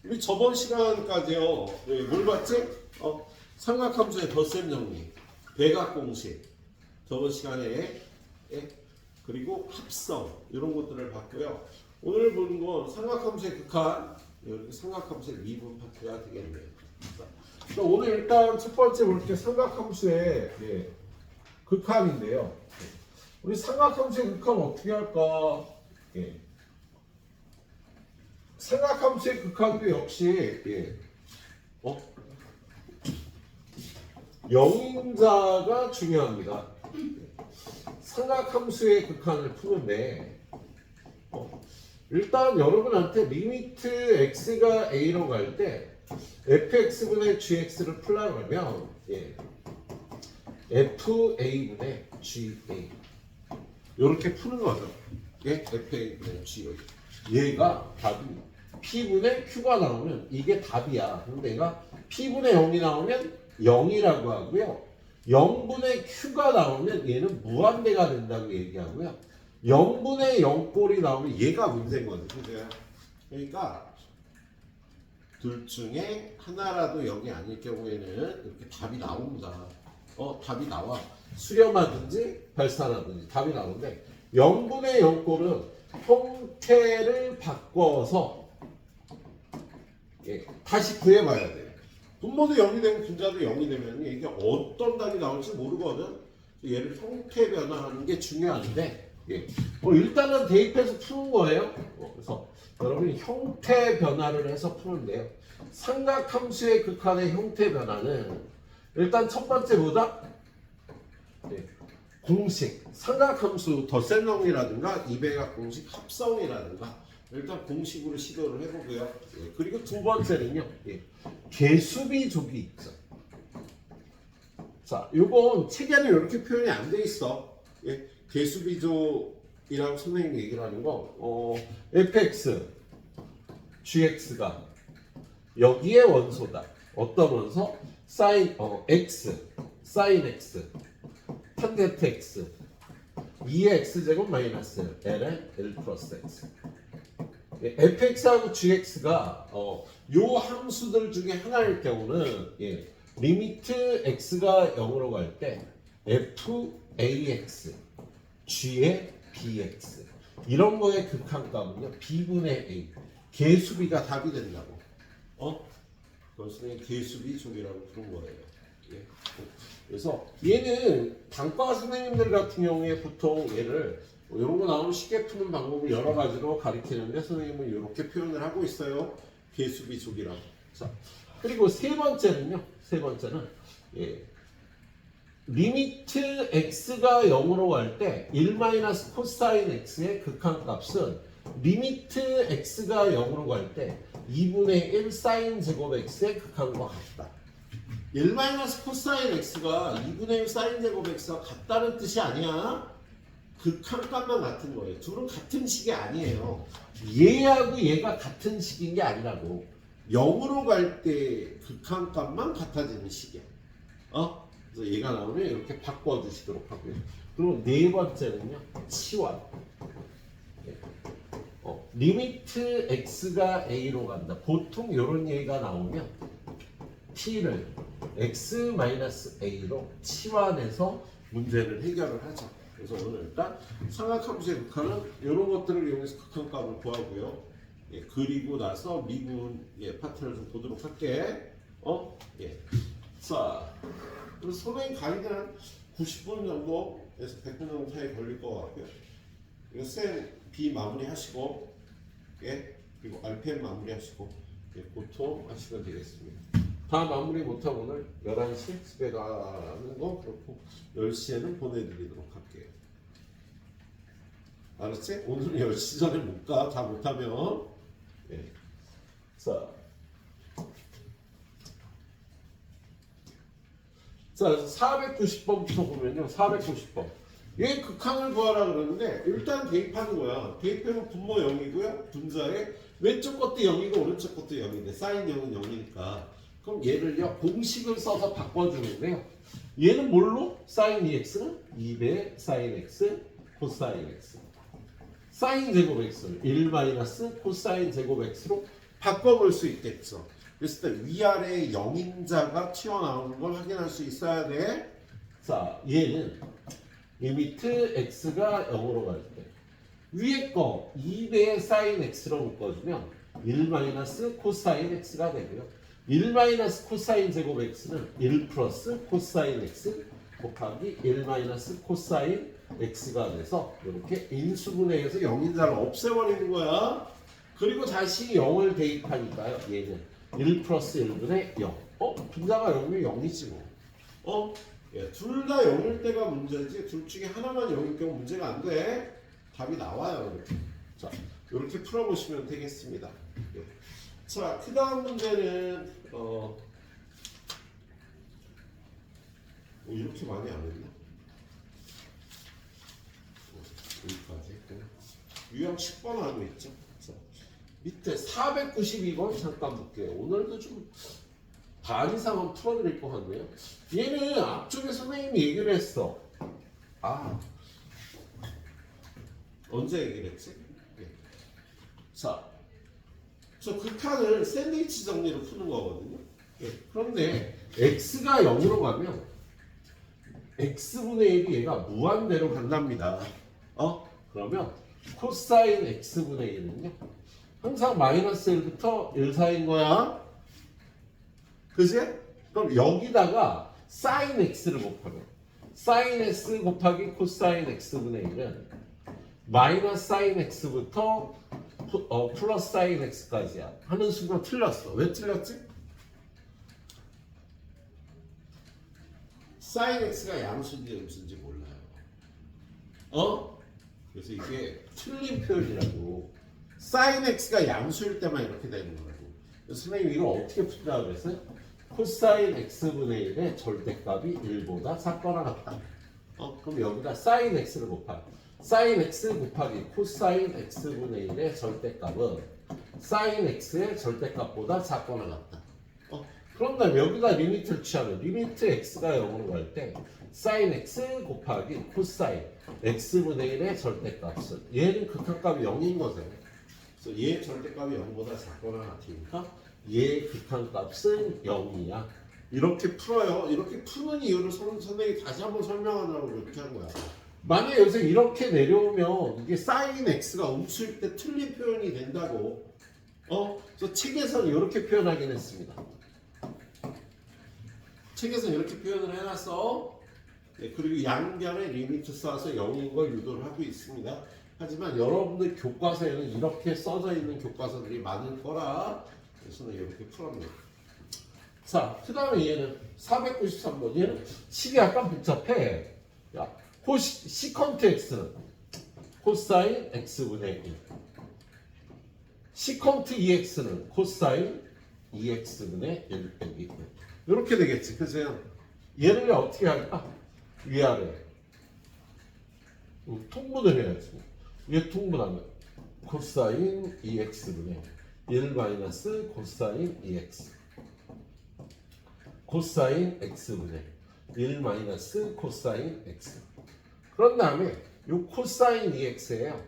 우리 저번 시간까지요. 뭘 봤지? 삼각함수의 덧셈 정리, 대각 공식. 저번 시간에 그리고 합성 이런 것들을 봤고요. 오늘 보는 건 삼각함수의 극한, 여기 삼각함수의 미분 파트가 되겠네요. 자, 오늘 일단 첫 번째 볼게 삼각함수의 극한인데요. 우리 삼각함수의 극한 어떻게 할까? 삼각함수의 극한도 역시 영인자가 중요합니다. 삼각함수의 극한을 푸는데 일단 여러분한테 리미트 x가 a로 갈 때 fx분의 gx를 풀려고 하면 fa분의 ga 이렇게 푸는 거죠. fa분의 ga 얘가 답이 P분의 Q가 나오면 이게 답이야. 근데 얘가 P분의 0이 나오면 0이라고 하고요. 0분의 Q가 나오면 얘는 무한대가 된다고 얘기하고요. 0분의 0꼴이 나오면 얘가 문제인 거죠. 그죠? 그러니까 둘 중에 하나라도 0이 아닐 경우에는 이렇게 답이 나옵니다. 답이 나와. 수렴하든지 발산하든지 답이 나오는데 0분의 0꼴은 형태를 바꿔서 다시 구해봐야 돼요. 분모도 0이 되면 분자도 0이 되면 이게 어떤 답이 나올지 모르거든. 얘를 형태 변화하는 게 중요한데 일단은 대입해서 푸는 거예요. 그래서 여러분이 형태 변화를 해서 푸는데요. 삼각함수의 극한의 형태 변화는 일단 첫 번째보다 공식, 삼각함수 덧셈 정리라든가 이배각 공식 합성이라든가 일단 공식으로 시도를 해보고요. 그리고 두 번째는요. 개수비족이 있죠. 자, 요건 책에는 이렇게 표현이 안 돼 있어. 개수비족이라고 선생님이 얘기를 하는 거 fx, gx가 여기에 원소다. 어떤 원소? sin x, sin x, 탄젠트 x 2의 x제곱 마이너스 l의 l 플러스 x fx하고 gx가 요 함수들 중에 하나일 경우는 리미트 x가 0으로 갈 때 fax g의 bx 이런 거의 극한값은요 b분의 a 개수비가 답이 된다고 그것은 개수비족이라고 부른 거예요. 그래서 얘는 단과 선생님들 같은 경우에 보통 얘를 이런 거 나오면 쉽게 푸는 방법을 여러 가지로 가리키는데 선생님은 이렇게 표현을 하고 있어요. 개수비족이라고. 자, 그리고 세 번째는요. 세 번째는 리미트 x가 0으로 갈 때 1 코사인 x의 극한값은 리미트 x가 0으로 갈 때 2분의 1 사인 제곱 x의 극한과 같다. 1 코사인 x가 2분의 1 사인 제곱 x가 같다는 뜻이 아니야. 극한값만 같은 거예요. 둘은 같은 식이 아니에요. 얘하고 얘가 같은 식인 게 아니라고. 0으로 갈 때 극한값만 같아지는 식이야. 그래서 얘가 나오면 이렇게 바꿔주시도록 하고요. 그리고 네 번째는요. 치환. 리미트 x가 a로 간다. 보통 이런 얘기가 나오면 t를 x-a로 치환해서 문제를 해결을 하죠. 그래서 오늘 일단 삼각함수의 극한은 이런 것들을 이용해서 극한값을 구하고요. 그리고 나서 미분 파트를 좀 보도록 할게. 자, 그래서 선생님 강의는 한 90분 정도에서 100분 정도 사이 걸릴 것 같고요. 이거 쌤 B 마무리 하시고, 그리고 RPM 마무리 하시고, 보통 하시면 되겠습니다. 다 마무리 못하고 오늘 11시 집에 가는 거 그렇고 10시에는 보내드리도록 할게요. 알았지? 오늘은 10시 전에 못 가. 다 못하면. 자, 490번부터 보면요. 490번. 얘 극한을 구하라 그러는데 일단 대입하는 거야. 대입하면 분모 0이고요. 분자에 왼쪽 것도 0이고 오른쪽 것도 0인데 사인 0은 0이니까 그럼 얘를요 공식을 써서 바꿔주는데요. 얘는 뭘로? 사인 2x는 2배 사인 x 코사인 x 사인 제곱 x를 1 코사인 제곱 x로 바꿔볼 수 있겠죠. 그랬을 때 위아래 0인자가 튀어나오는 걸 확인할 수 있어야 돼. 자, 얘는 리미트 x가 0으로 갈 때 위에 거 2배의 사인 x로 묶어주면 1 마이너스 코사인 x가 되고요. 1 마이너스 코사인 제곱 x는 1 플러스 코사인 x 곱하기 1 마이너스 코사인 x가 돼서 이렇게 인수분해해서 0인자를 없애버리는 거야. 그리고 다시 0을 대입하니까요. 얘는 1 플러스 1분의 0. 분자가 0이면 0이지 뭐. 예, 둘 다 0일 때가 문제지 둘 중에 하나만 0일 경우 문제가 안 돼. 답이 나와요. 이렇게. 자, 이렇게 풀어보시면 되겠습니다. 예. 자, 그 다음 문제는 이렇게 많이 안 했나? 여기까지 했고 유형 10번 하고 있죠. 자, 밑에 492번 잠깐 볼게요. 오늘도 좀 반 이상은 풀어드릴 것 같네요. 얘는 앞쪽에 선생님이 얘기를 했어. 언제 얘기를 했지? 네. 자, 저 극한을 샌드위치 정리로 푸는 거거든요. 네. 그런데 x가 0으로 가면 x분의 1이 얘가 무한대로 간답니다. 그러면 코사인 x분의 1은요 항상 마이너스 1부터 1 사이인 거야. 그지? 그럼 여기다가 사인 x를 곱하면 사인 x 곱하기 코사인 x분의 1은 마이너스 사인 x부터 플러스 사인 x까지야. 하는 순간 틀렸어. 왜 틀렸지? 사인 x가 양수인지 음수인지 몰라요. 그래서 이게 틀린 표현이라고. 사인 x가 양수일 때만 이렇게 되는 거라고. 그래서 선생님이 이걸 어떻게 푼다고 그랬어요? 코사인 x분의 1의 절대값이 1보다 작거나 같다. 그럼 여기다 사인 x를 곱하기 사인 x 곱하기 코사인 x분의 1의 절대값은 사인 x의 절대값보다 작거나 같다. 그런 다음에 여기다 리미트를 취하면 리미트 x가 0으로 갈 때 사인 x 곱하기 코사인 x분의 1의 절대값은 얘는 극한값이 0인 거죠. 그래서 얘 절대값이 0보다 작거나 같으니까 얘 극한값은 0이야. 이렇게 풀어요. 이렇게 푸는 이유를 선생님이 다시 한번 설명하느라고 이렇게 한 거야. 만약에 여기서 이렇게 내려오면 이게 사인 x가 음수일 때 틀린 표현이 된다고. 그래서 책에서는 이렇게 표현하긴 했습니다. 책에서는 이렇게 표현을 해놨어. 네, 그리고 양변에 리미트 써서 0인 걸 유도를 하고 있습니다. 하지만 여러분들 교과서에는 이렇게 써져 있는 교과서들이 많을 거라 그래서 이렇게 풀었네요. 자, 그 다음에 얘는 493번. 얘는 식이 약간 복잡해. 야, 시컨트 x는 코사인 x분의 1. 시컨트 ex는 코사인 2x분의 1 빼기 1. 이렇게 되겠지. 그죠? 얘를 어떻게 할까? 위아래. 통분을 해야지. 얘 통분하면 코사인 2x분의 1 마이너스 코사인 2x. 코사인 x분의 1 마이너스 코사인 x. 그런 다음에 이 코사인 2x예요.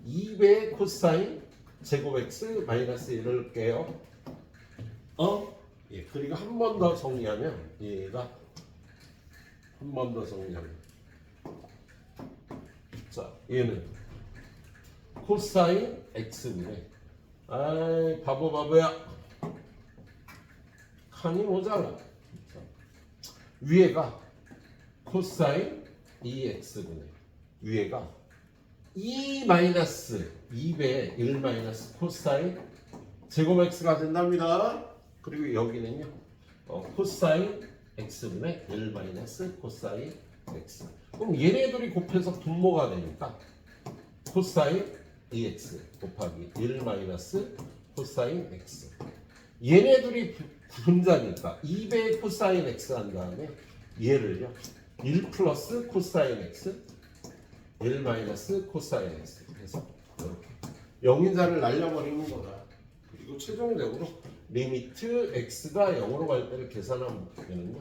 2배의 코사인 제곱 x 마이너스 1을 깨요. 예, 그리고 한 번 더 정리하면 얘가 한 번 더 정리하면 자, 얘는 코사인 x분의 아이 바보야 칸이 모자라. 위에가 코사인 2x분의 위에가 2 마이너스 2배의 1 마이너스 코사인 제곱 x가 된답니다. 그리고 여기는요 코사인 x분의 1 마이너스 코사인 x. 그럼 얘네들이 곱해서 분모가 되니까 코사인 2x 곱하기 1 마이너스 코사인 x. 얘네들이 분자니까 2배의 코사인 x 한 다음에 얘를요 1 플러스 코사인 x 1 마이너스 코사인 x 해서 이렇게 0인자를 날려버리는 거다. 그리고 최종적으로 리미트 x가 0으로 갈 때를 계산하면 되는요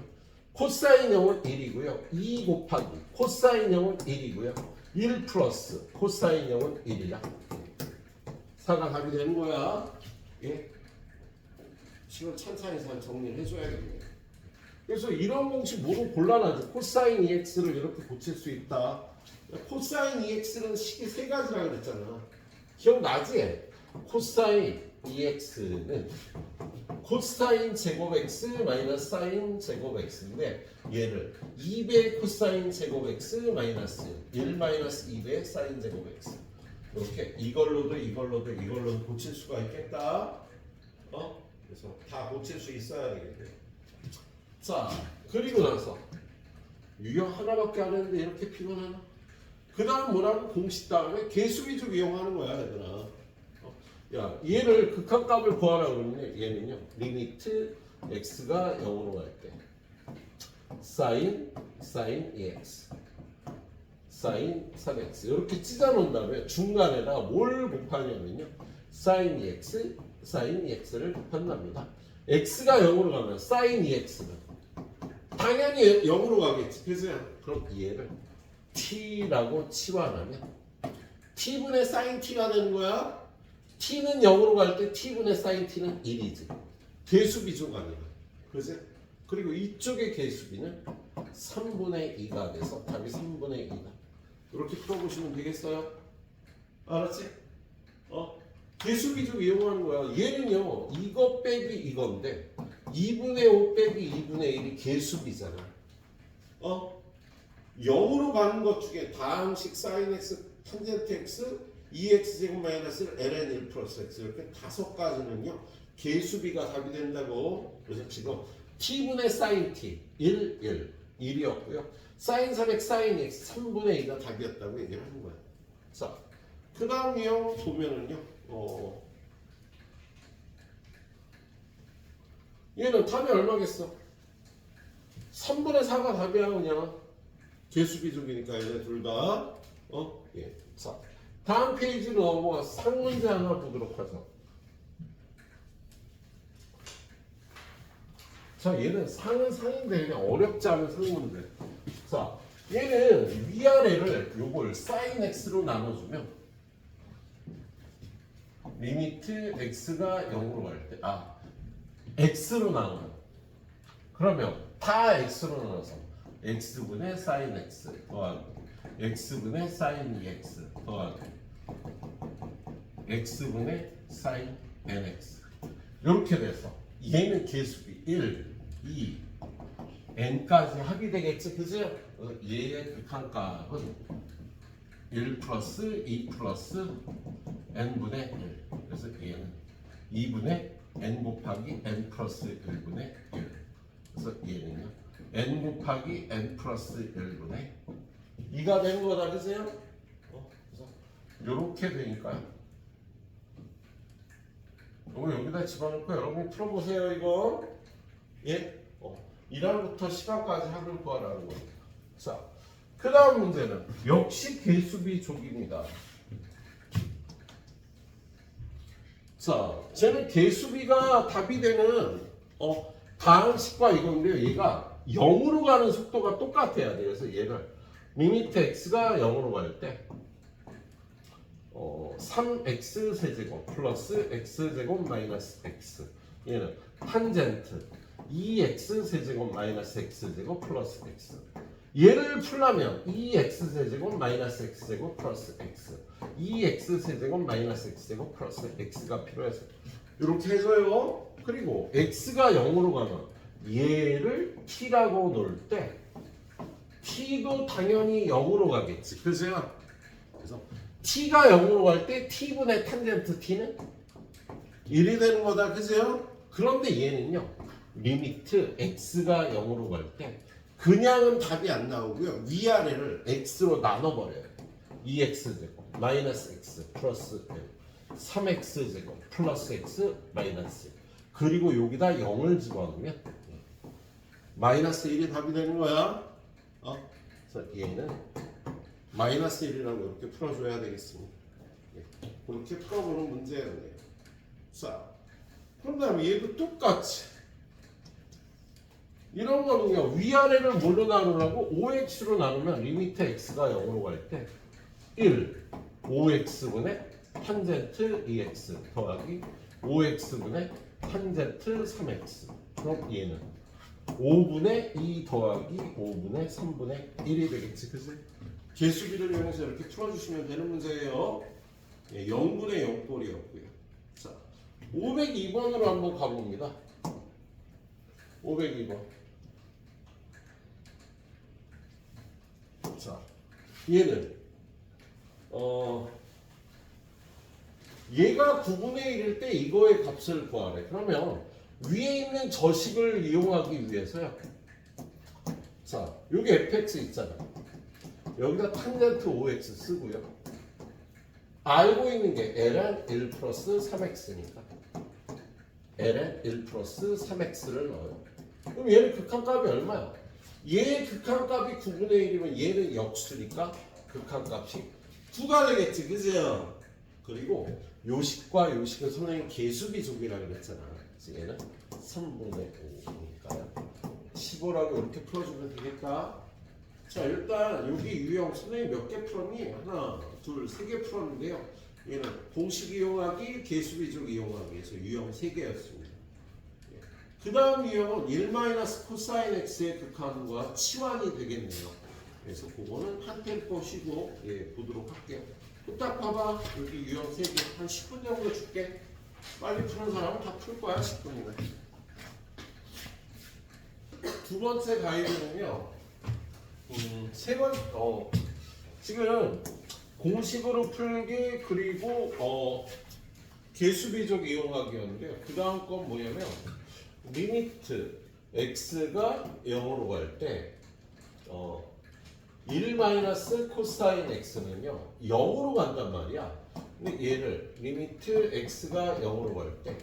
코사인 0은 1이고요 2 곱하기 코사인 0은 1이고요 1 플러스 코사인 0은 1이야. 4가 답이 되는 거야. 예. 식을 찬찬히 잘 정리를 해줘야겠네요. 그래서 이런 공식 모두 곤란하죠. 코사인 EX를 이렇게 고칠 수 있다. 코사인 EX는 식이 세 가지라고 그랬잖아. 기억나지? 코사인 EX는 코사인 제곱 X 마이너스 사인 제곱 X인데 얘를 2배 코사인 제곱 X 마이너스 1 마이너스 2배 사인 제곱 X 이렇게 이걸로도 고칠 수가 있겠다. 그래서 다 고칠 수 있어야 되겠네요. 자, 그리고 나서 유형 하나밖에 안 했는데 이렇게 피곤하나? 그 다음 뭐라고? 공식 다음에 개수비족 이용하는 거야 얘들아. 야, 얘를 극한값을 구하라 그러면 얘는요 리미트 x가 0으로 갈 때 sin EX sin 3x 이렇게 찢어 놓은 다음에 중간에다가 뭘 곱하냐면요 sin EX를 곱한답니다. x가 0으로 가면 sin EX는 당연히 0으로 가겠지. 그래서 그럼 얘를 t라고 치환하면 t분의 sin t가 되는 거야. t는 0으로 갈 때 t분의 sin t는 1이지. 개수비족 아니야. 그지? 그리고 이쪽의 개수비는 3분의 2가 돼서 답이 3분의 2다. 이렇게 풀어보시면 되겠어요? 알았지? 개수비족 이용하는 거야. 얘는요 이거 빼기 이건데 2분의 5 빼기 2분의 1이 개수비잖아. 0으로 가는 것 중에 다항식 sin x, 탄젠트 x, 2x 제곱 마이너스 ln 1 플러스 x 이렇게 다섯 가지는요 개수비가 답이 된다고. 그래서 지금 t분의 sin t 1이었고요. sin 3x, sin x 3분의 2가 답이었다고 얘기를 하는 거야. 자, 그 다음 유형 보면은요 얘는 답이 얼마겠어? 3분의 4가 답이야. 그냥 개수비족이니까 얘네 둘 다. 예. 자, 다음 페이지로 넘어가서 상문제 하나 보도록 하죠. 자, 얘는 상은 상인데 그냥 어렵지 않은 상문제. 자, 얘는 위아래를 요걸 sin x로 나눠주면 리미트 x가 0으로 갈 때 x로 나눠요. 그러면 다 x로 나눠서 x분의 sin x 더하기 x분의 sin 2x 더하기 x분의 sin nx 이렇게 돼서 얘는 개수비 1, 2, n까지 합이 되겠지, 그죠? 얘의 극한값은 1 플러스 2 플러스 n분의 1. 그래서 얘는 2분의 n 곱하기 n 플러스 1분의 1. 그래서 얘는요 n 곱하기 n 플러스 1분의 2가 되는 거다, 그죠? 그래서 이렇게 되니까요. 이거 여기다 집어넣고 여러분이 풀어보세요. 이거 예? 1항부터 10항까지 합을 구하라는 겁니다. 자, 그 다음 문제는 역시 개수비족입니다. 자, 쟤는 개수비가 답이 되는 다항식과 이건데요. 얘가 0으로 가는 속도가 똑같아야 돼요. 그래서 얘를 리미트 x가 0으로 갈 때 3x 세제곱 플러스 x제곱 마이너스 x 얘는 탄젠트 2x 세제곱 마이너스 x제곱 플러스 x 얘를 풀려면 2x 세제곱 마이너스 x제곱 플러스 x 2x 세제곱 마이너스 x제곱 플러스 x가 필요해서 이렇게 해줘요. 그리고 x가 0으로 가면 얘를 t라고 놓을 때 t도 당연히 0으로 가겠지, 그죠? 그래서 t가 0으로 갈 때 t분의 탄젠트 t는 1이 되는 거다, 그죠? 그런데 얘는요 리미트 x가 0으로 갈 때 그냥은 답이 안 나오고요 위아래를 x로 나눠버려요. 2x제곱 마이너스 x 플러스 1 3x제곱 플러스 x 마이너스 1 그리고 여기다 0을 집어넣으면 마이너스 1이 답이 되는 거야. 그래서 얘는 마이너스 1이라고 이렇게 풀어줘야 되겠습니다. 그렇게 풀어보는 문제예요. 자, 그런 다음에 얘도 똑같이 이런 거는요 위아래를 뭘로 나누라고? 5x로 나누면 리미트 x가 0으로 갈 때 1 5x분의 탄젠트 2x 더하기 5x분의 탄 Z 3x. 그럼 얘는 5분의 2 더하기 5분의 3분의 1이 되겠지, 그치? 개수비를 이용해서 이렇게 풀어주시면 되는 문제예요. 예, 0분의 0꼴이었고요. 자, 502번으로 한번 가봅니다. 502번. 자, 얘는 얘가 9분의 1일 때 이거의 값을 구하래. 그러면 위에 있는 저식을 이용하기 위해서요. 자, 여기 fx 있잖아. 여기다 탄젠트 5x 쓰고요. 알고 있는 게 ln 1 플러스 3x니까 ln 1 플러스 3x를 넣어요. 그럼 얘는 극한값이 얼마야? 얘의 극한값이 9분의 1이면 얘는 역수니까 극한값이 2가 되겠지, 그죠? 그리고 요식과 요식은 선생님 개수비족이라고 그랬잖아. 그래서 얘는 3분의 5니까요. 15라고 이렇게 풀어주면 되겠다. 자, 일단 여기 유형 선생님 몇 개 풀었니? 하나, 둘, 세 개 풀었는데요. 얘는 공식 이용하기, 개수비족 이용하기 해서 유형 3개였습니다. 그 다음 유형은 1 코사인 x의 극한과 치환이 되겠네요. 그래서 그거는 한 템포 쉬고 보도록 할게요. 딱 봐봐. 여기 유형 3개 한 10분 정도 줄게. 빨리 푸는 사람은 다 풀 거야. 10분이면. 두 번째 가이드는요. 지금 공식으로 풀기 그리고 개수비족 이용하기였는데요. 그 다음 건 뭐냐면 리미트 x가 0으로 갈 때 1 코사인 x는요 0으로 간단 말이야. 근데 얘를 리미트 x가 0으로 갈 때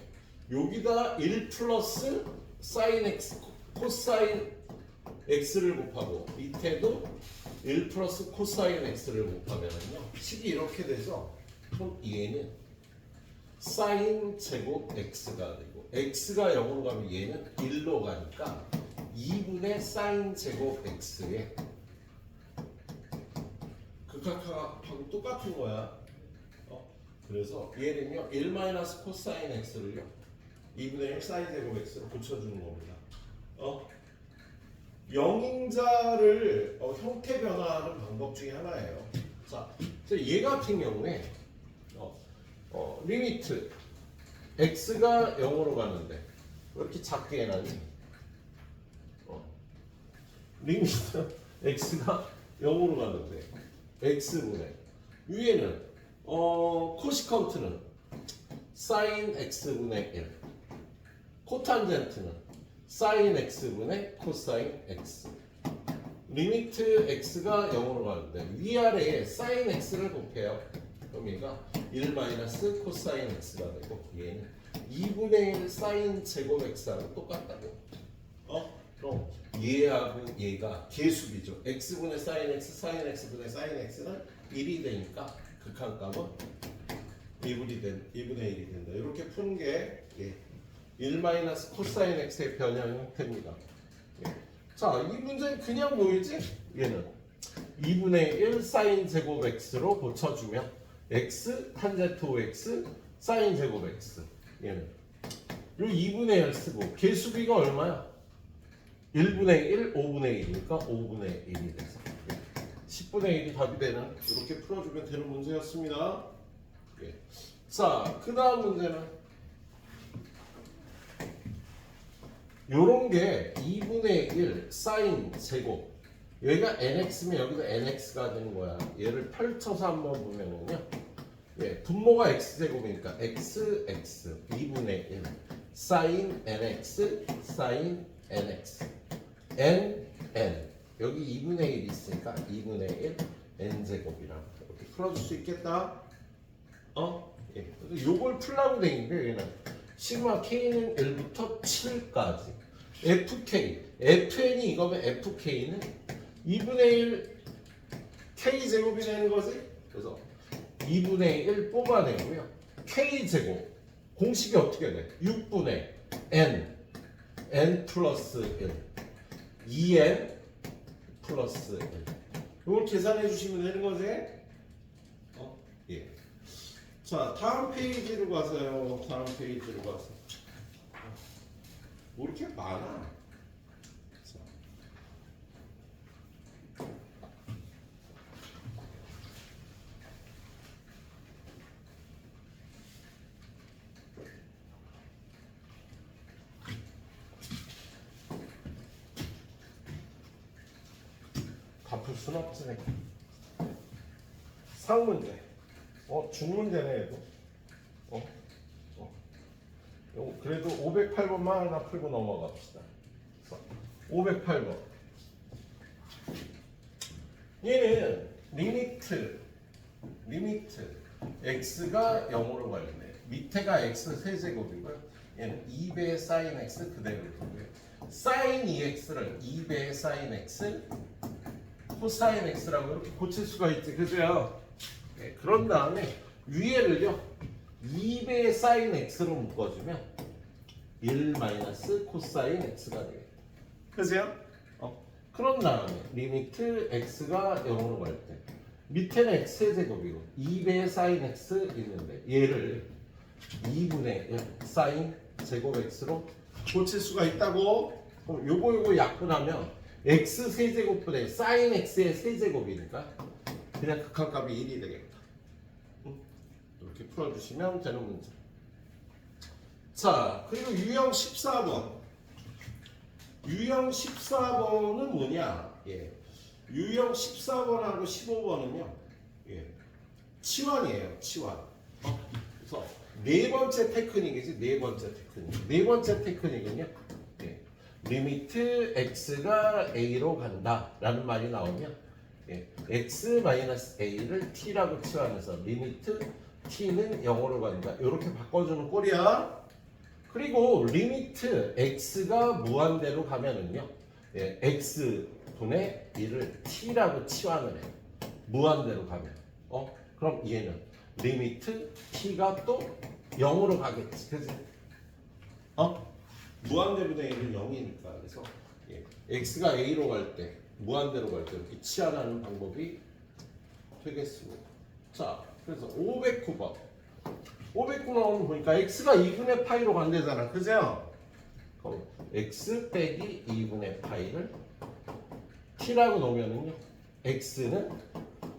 여기다 1 플러스 사인 x 코사인 x를 곱하고 밑에도 1 플러스 코사인 x를 곱하면은요 식이 이렇게 되죠. 그럼 얘는 사인 제곱 x가 되고 x가 0으로 가면 얘는 1로 가니까 2분의 사인 제곱 x에 극한값하고 똑같은 거야. 그래서 얘는요 1 코사인 x를요 2분의 1 사인 제곱 x로 고쳐주는 겁니다. 영인자를 형태 변화하는 방법 중에 하나예요. 자, 얘 같은 경우에 리미트 x가 0으로 가는데 왜 이렇게 작게 해놨니? 리미트 x가 0으로 가는데 x분의 위에는 코시컨트는 사인 x분의 1 코탄젠트는 사인 x분의 코사인 x 리미트 x가 0으로 가는데 위아래에 사인 x를 곱해요. 그럼 얘가 1 코사인 x가 되고 얘는 2분의 1 사인 제곱 x하고 똑같다고. 그럼 얘하고 얘가 개수비죠. x분의 사인 x, 사인 x분의 사인 x는 1이 되니까 극한값은 2분의 1이 된다. 이렇게 푸는 게 1 코사인 x의 변형 형태입니다. 자, 이 문제는 그냥 뭐이지? 얘는 2분의 1 사인 제곱 x로 고쳐주면 x 탄젠트 5x 사인 제곱 x 얘는 요 2분의 1 쓰고 개수비가 얼마야? 1분의 1, 5분의 1이니까 5분의 1이 돼서 10분의 1이 답이 되는 이렇게 풀어주면 되는 문제였습니다. 자, 그 다음 문제는 요런 게 2분의 1 사인 제곱 여기가 nx면 여기도 nx가 되는 거야. 얘를 펼쳐서 한번 보면은요 분모가 x제곱이니까 x 2분의 1 사인 nx 사인 nx n 여기 2분의 1이 있으니까 2분의 1 n제곱이라고 이렇게 풀어줄 수 있겠다. 요걸 풀라고 돼 있는데 얘는 시그마 k는 1부터 7까지 fn이 이거면 fk는 2분의 1 k제곱이 되는 거지. 그래서 2분의 1 뽑아내고요. k제곱 공식이 어떻게 돼? 6분의 n 플러스 1 2n 플러스 1 이걸 계산해 주시면 되는 거지. 자, 다음 페이지로 가서요. 다음 페이지로 가서 뭐 이렇게 많아? 자. 다 풀 수는 없지. 상문제. 중문제네 얘도. 그래도 508번만 하나 풀고 넘어갑시다. 508번. 얘는 리미트 x가 0으로 갈 때 밑에가 x 세제곱이고요. 얘는 2배의 sin x 그대로 두고요. sin 2x를 2배의 sin x 코사인 x라고 이렇게 고칠 수가 있지, 그죠? 네, 그런 다음에 위에를요 2배의 sin x로 묶어주면 1 마이너스 코사인 x가 되겠다. 그죠? 그런 다음에 리미트 x가 0으로 갈 때 밑에는 x의 제곱이고 2배의 sin x 있는데 얘를 2분의 sin 제곱 x로 고칠 수가 있다고. 그럼 요거 약분하면 x 세제곱분의 sin x의 세제곱이니까 그냥 극한값이 1이 되겠다. 이렇게 풀어주시면 되는 문제. 자, 그리고 유형 14번. 유형 14번은 뭐냐? 유형 14번하고 15번은요. 치환이에요. 치환. 그래서 네 번째 테크닉이지. 네 번째 테크닉. 네 번째 테크닉은요. 리미트 x가 a로 간다라는 말이 나오면 x-a를 t라고 치환해서 리미트 t는 0으로 간다. 이렇게 바꿔주는 꼴이야. 그리고 리미트 x가 무한대로 가면은요, x분의 1을 t라고 치환을 해요. 무한대로 가면. 그럼 얘는 리미트 t가 또 0으로 가겠지, 그지? 무한대분의 1은 0이니까. 그래서 x가 a로 갈 때, 무한대로 갈 때 이렇게 치환하는 방법이 되겠습니다. 자, 그래서 509번. 509번 보니까 x가 2분의 파이로 간대잖아, 그죠? 그럼 x 빼기 2분의 파이를 t라고 놓으면은요, x는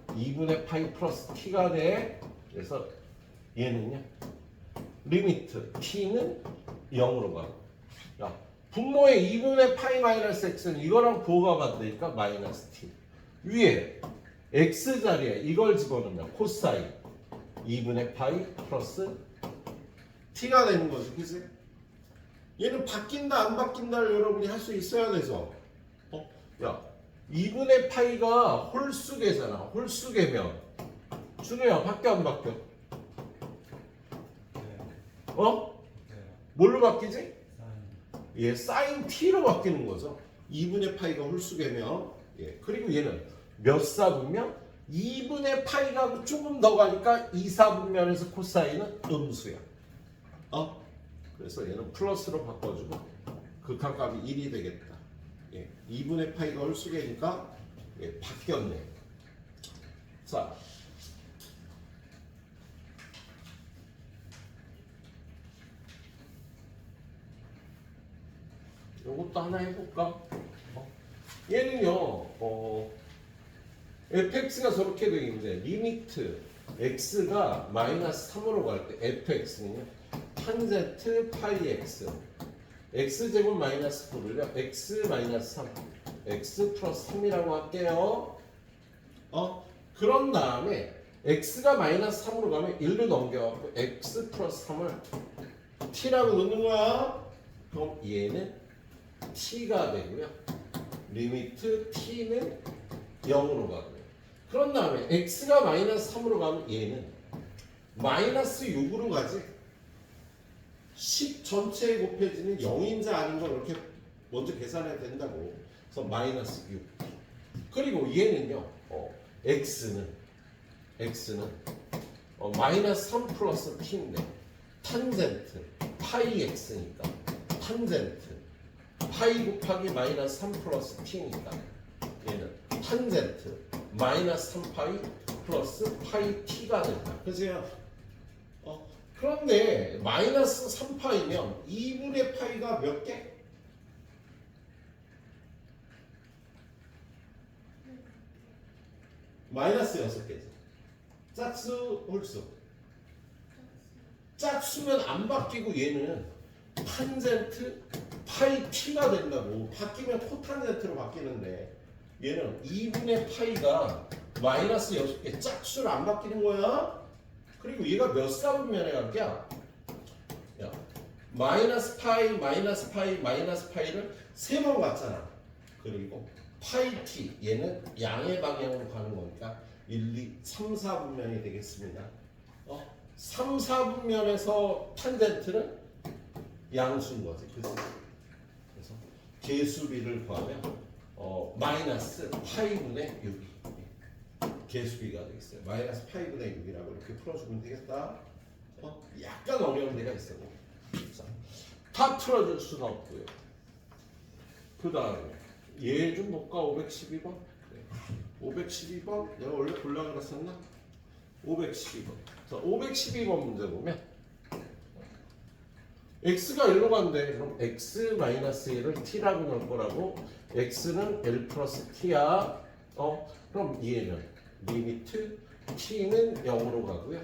2분의 파이 플러스 t가 돼. 그래서 얘는요, 리미트 t는 0으로 가고. 야, 분모의 2분의 파이 마이너스 x는 이거랑 부호가 받으니까 마이너스 t. 위에 x 자리에 이걸 집어넣으면 코사인 2분의 파이 플러스 t가 되는 거지, 그치? 얘는 바뀐다 안 바뀐다를 여러분이 할 수 있어야 돼서. 야, 2분의 파이가 홀수계잖아. 홀수계면 준우야, 바뀌어 안 바뀌어? 뭘로 바뀌지? 사인 t로 바뀌는 거죠. 2분의 파이가 홀수계면. 그리고 얘는 몇 사분면? 2분의 파이가 조금 더 가니까 2사분면에서 코사인은 음수야. 그래서 얘는 플러스로 바꿔주고 극한값이 1이 되겠다. 2분의 파이가 홀수계니까 바뀌었네. 자, 요것도 하나 해볼까? 얘는요, fx가 저렇게 되어 있는데, 리미트 x가 마이너스 3으로 갈 때, fx는요, 탄젠트 파이 x, x제곱 마이너스 9를요, x 마이너스 3, x 플러스 3이라고 할게요. 그런 다음에, x가 마이너스 3으로 가면 1로 넘겨갖고, x 플러스 3을 t라고 놓는 거야. 그럼 얘는 t가 되고요. 리미트 t는 0으로 가고요. 그런 다음에 x가 마이너스 3으로 가면 얘는 마이너스 6으로 가지. 10 전체에 곱해지는 0인자 아닌 걸 이렇게 먼저 계산해야 된다고. 그래서 마이너스 6. 그리고 얘는요. x는 마이너스 3 플러스 t인데 탄젠트 파이 x니까 탄젠트 파이 곱하기 마이너스 3 플러스 t니까 얘는 탄젠트 마이너스 3파이 플러스 파이 t가 된다. 그죠? 그런데 마이너스 3파이면 2분의 파이가 몇 개? 마이너스 6개지. 짝수 홀수. 짝수면 안 바뀌고 얘는 탄젠트 파이 t가 된다고. 바뀌면 코탄젠트로 바뀌는데 얘는 2분의 파이가 마이너스 6개 짝수를 안 바뀌는 거야. 그리고 얘가 몇 사분면에 갈 거야? 야, 마이너스 파이 마이너스 파이 마이너스 파이를 3번 갔잖아. 그리고 파이 t 얘는 양의 방향으로 가는 거니까 1, 2, 3, 4분면이 되겠습니다. 3, 4분면에서 탄젠트는 양수인 거지. 그래서 개수비를 구하면 마이너스 파이분의 6이 개수비가 되겠어요. 마이너스 파이분의 6이라고 이렇게 풀어주면 되겠다. 약간 어려운 데가 있어요. 자, 다 풀어줄 수는 없고요. 그 다음에 얘 좀 볼까? 512번. 512번 내가 원래 보려고 그랬었나? 512번. 자, 512번 문제 보면 x가 1로 간대. 그럼 x-1을 t라고 넣을 거라고. x는 1 플러스 t야. 그럼 얘는 리미트 t는 0으로 가고요.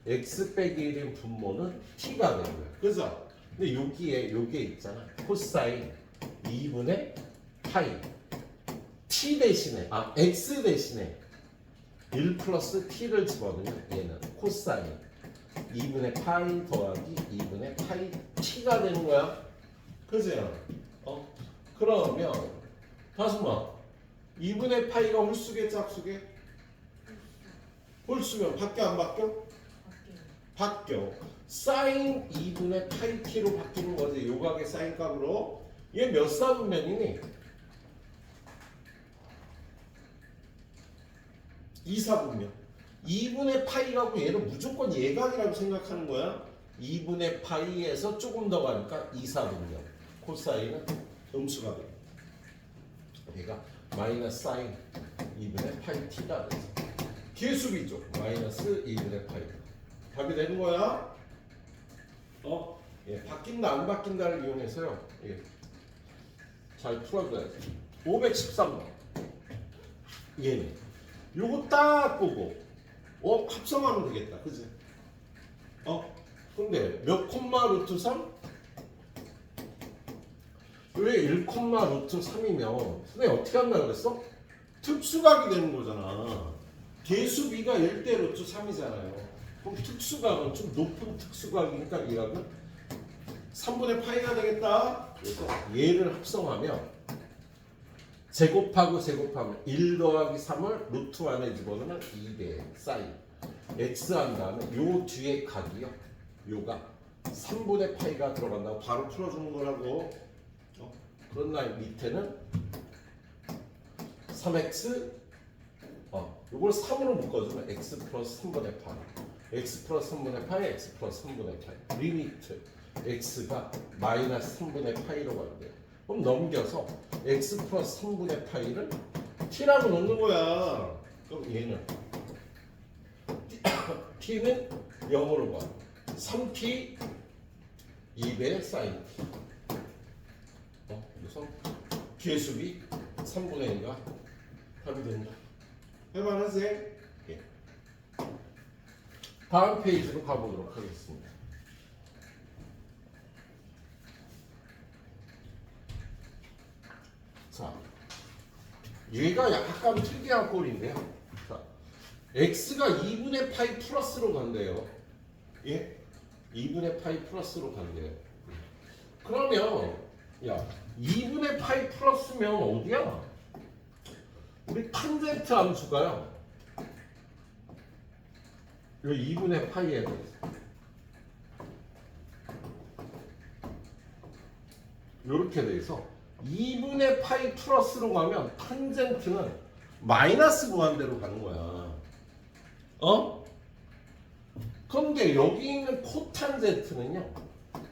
x 빼기 1인 분모는 t가 되고요. 그죠? 근데 여기에 요게 있잖아. 코사인 2분의 파이 t 대신에 x 대신에 1 플러스 t를 집어넣으면 얘는 코사인 2분의 파이 더하기 2분의 파이 t가 되는 거야. 그죠? 그러면 다시 봐. 2분의 파이가 홀수게 짝수게? 홀수면 바뀌어 안 바뀌어? 바뀌어. 사인 2분의 파이 t로 바뀌는 거지. 요각의 사인 값으로. 얘 몇 사분면이니? 2사분면. 2분의 파이라고 얘는 무조건 예각이라고 생각하는 거야. 2분의 파이에서 조금 더 가니까 2사분면. 코사인은 음수가 돼. 얘가 마이너스 사인 2분의 파이 t가 돼서 개수비죠. 마이너스 2분의 파이. 답이 되는 거야. 예, 바뀐다 안 바뀐다를 이용해서요. 예. 잘 풀어줘야지. 513번. 얘는 요거 딱 보고 합성하면 되겠다. 그지? 근데 몇 콤마 루트 3? 왜 1 콤마 루트 3이면 선생님 어떻게 한다 그랬어? 특수각이 되는 거잖아. 개수비가 1대 루트 3이잖아요. 그럼 특수각은 좀 높은 특수각이니까 이 각은 3분의 파이가 되겠다. 그래서 얘를 합성하면 제곱하고 제곱하면 1 더하기 3을 루트 안에 집어넣으면 2배 사인 x 한 다음에 요 뒤에 각이요. 요가 3분의 파이가 들어간다고 바로 풀어주는 거라고. 그런 날 밑에는 3x 요걸 3으로 묶어주면 x 플러스 3분의 파이 x 플러스 3분의 파이 x 플러스 3분의 파이 리미트 x가 마이너스 3분의 파이로 간대요. 그럼 넘겨서 x 플러스 3분의 파이를 t라고 넣는 거야. 그럼 얘는 t는 0으로 가. 3t 2배 사인 그래서 개수비 3분의 1가 답이 된다. 해봐라세요. 예. 다음 페이지로 가보도록 하겠습니다. 자, 얘가 약간 특이한 꼴인데요. 자, x가 2분의 파이 플러스로 간대요. 예? 2분의 파이 플러스로 간대요. 그러면 야 2분의 파이 플러스면 어디야? 우리 탄젠트 함수가요. 요 2분의 파이에 대해서 요렇게 돼서 2분의 파이 플러스로 가면 탄젠트는 마이너스 무한대로 가는 거야. 그런데 여기 있는 코탄젠트는요.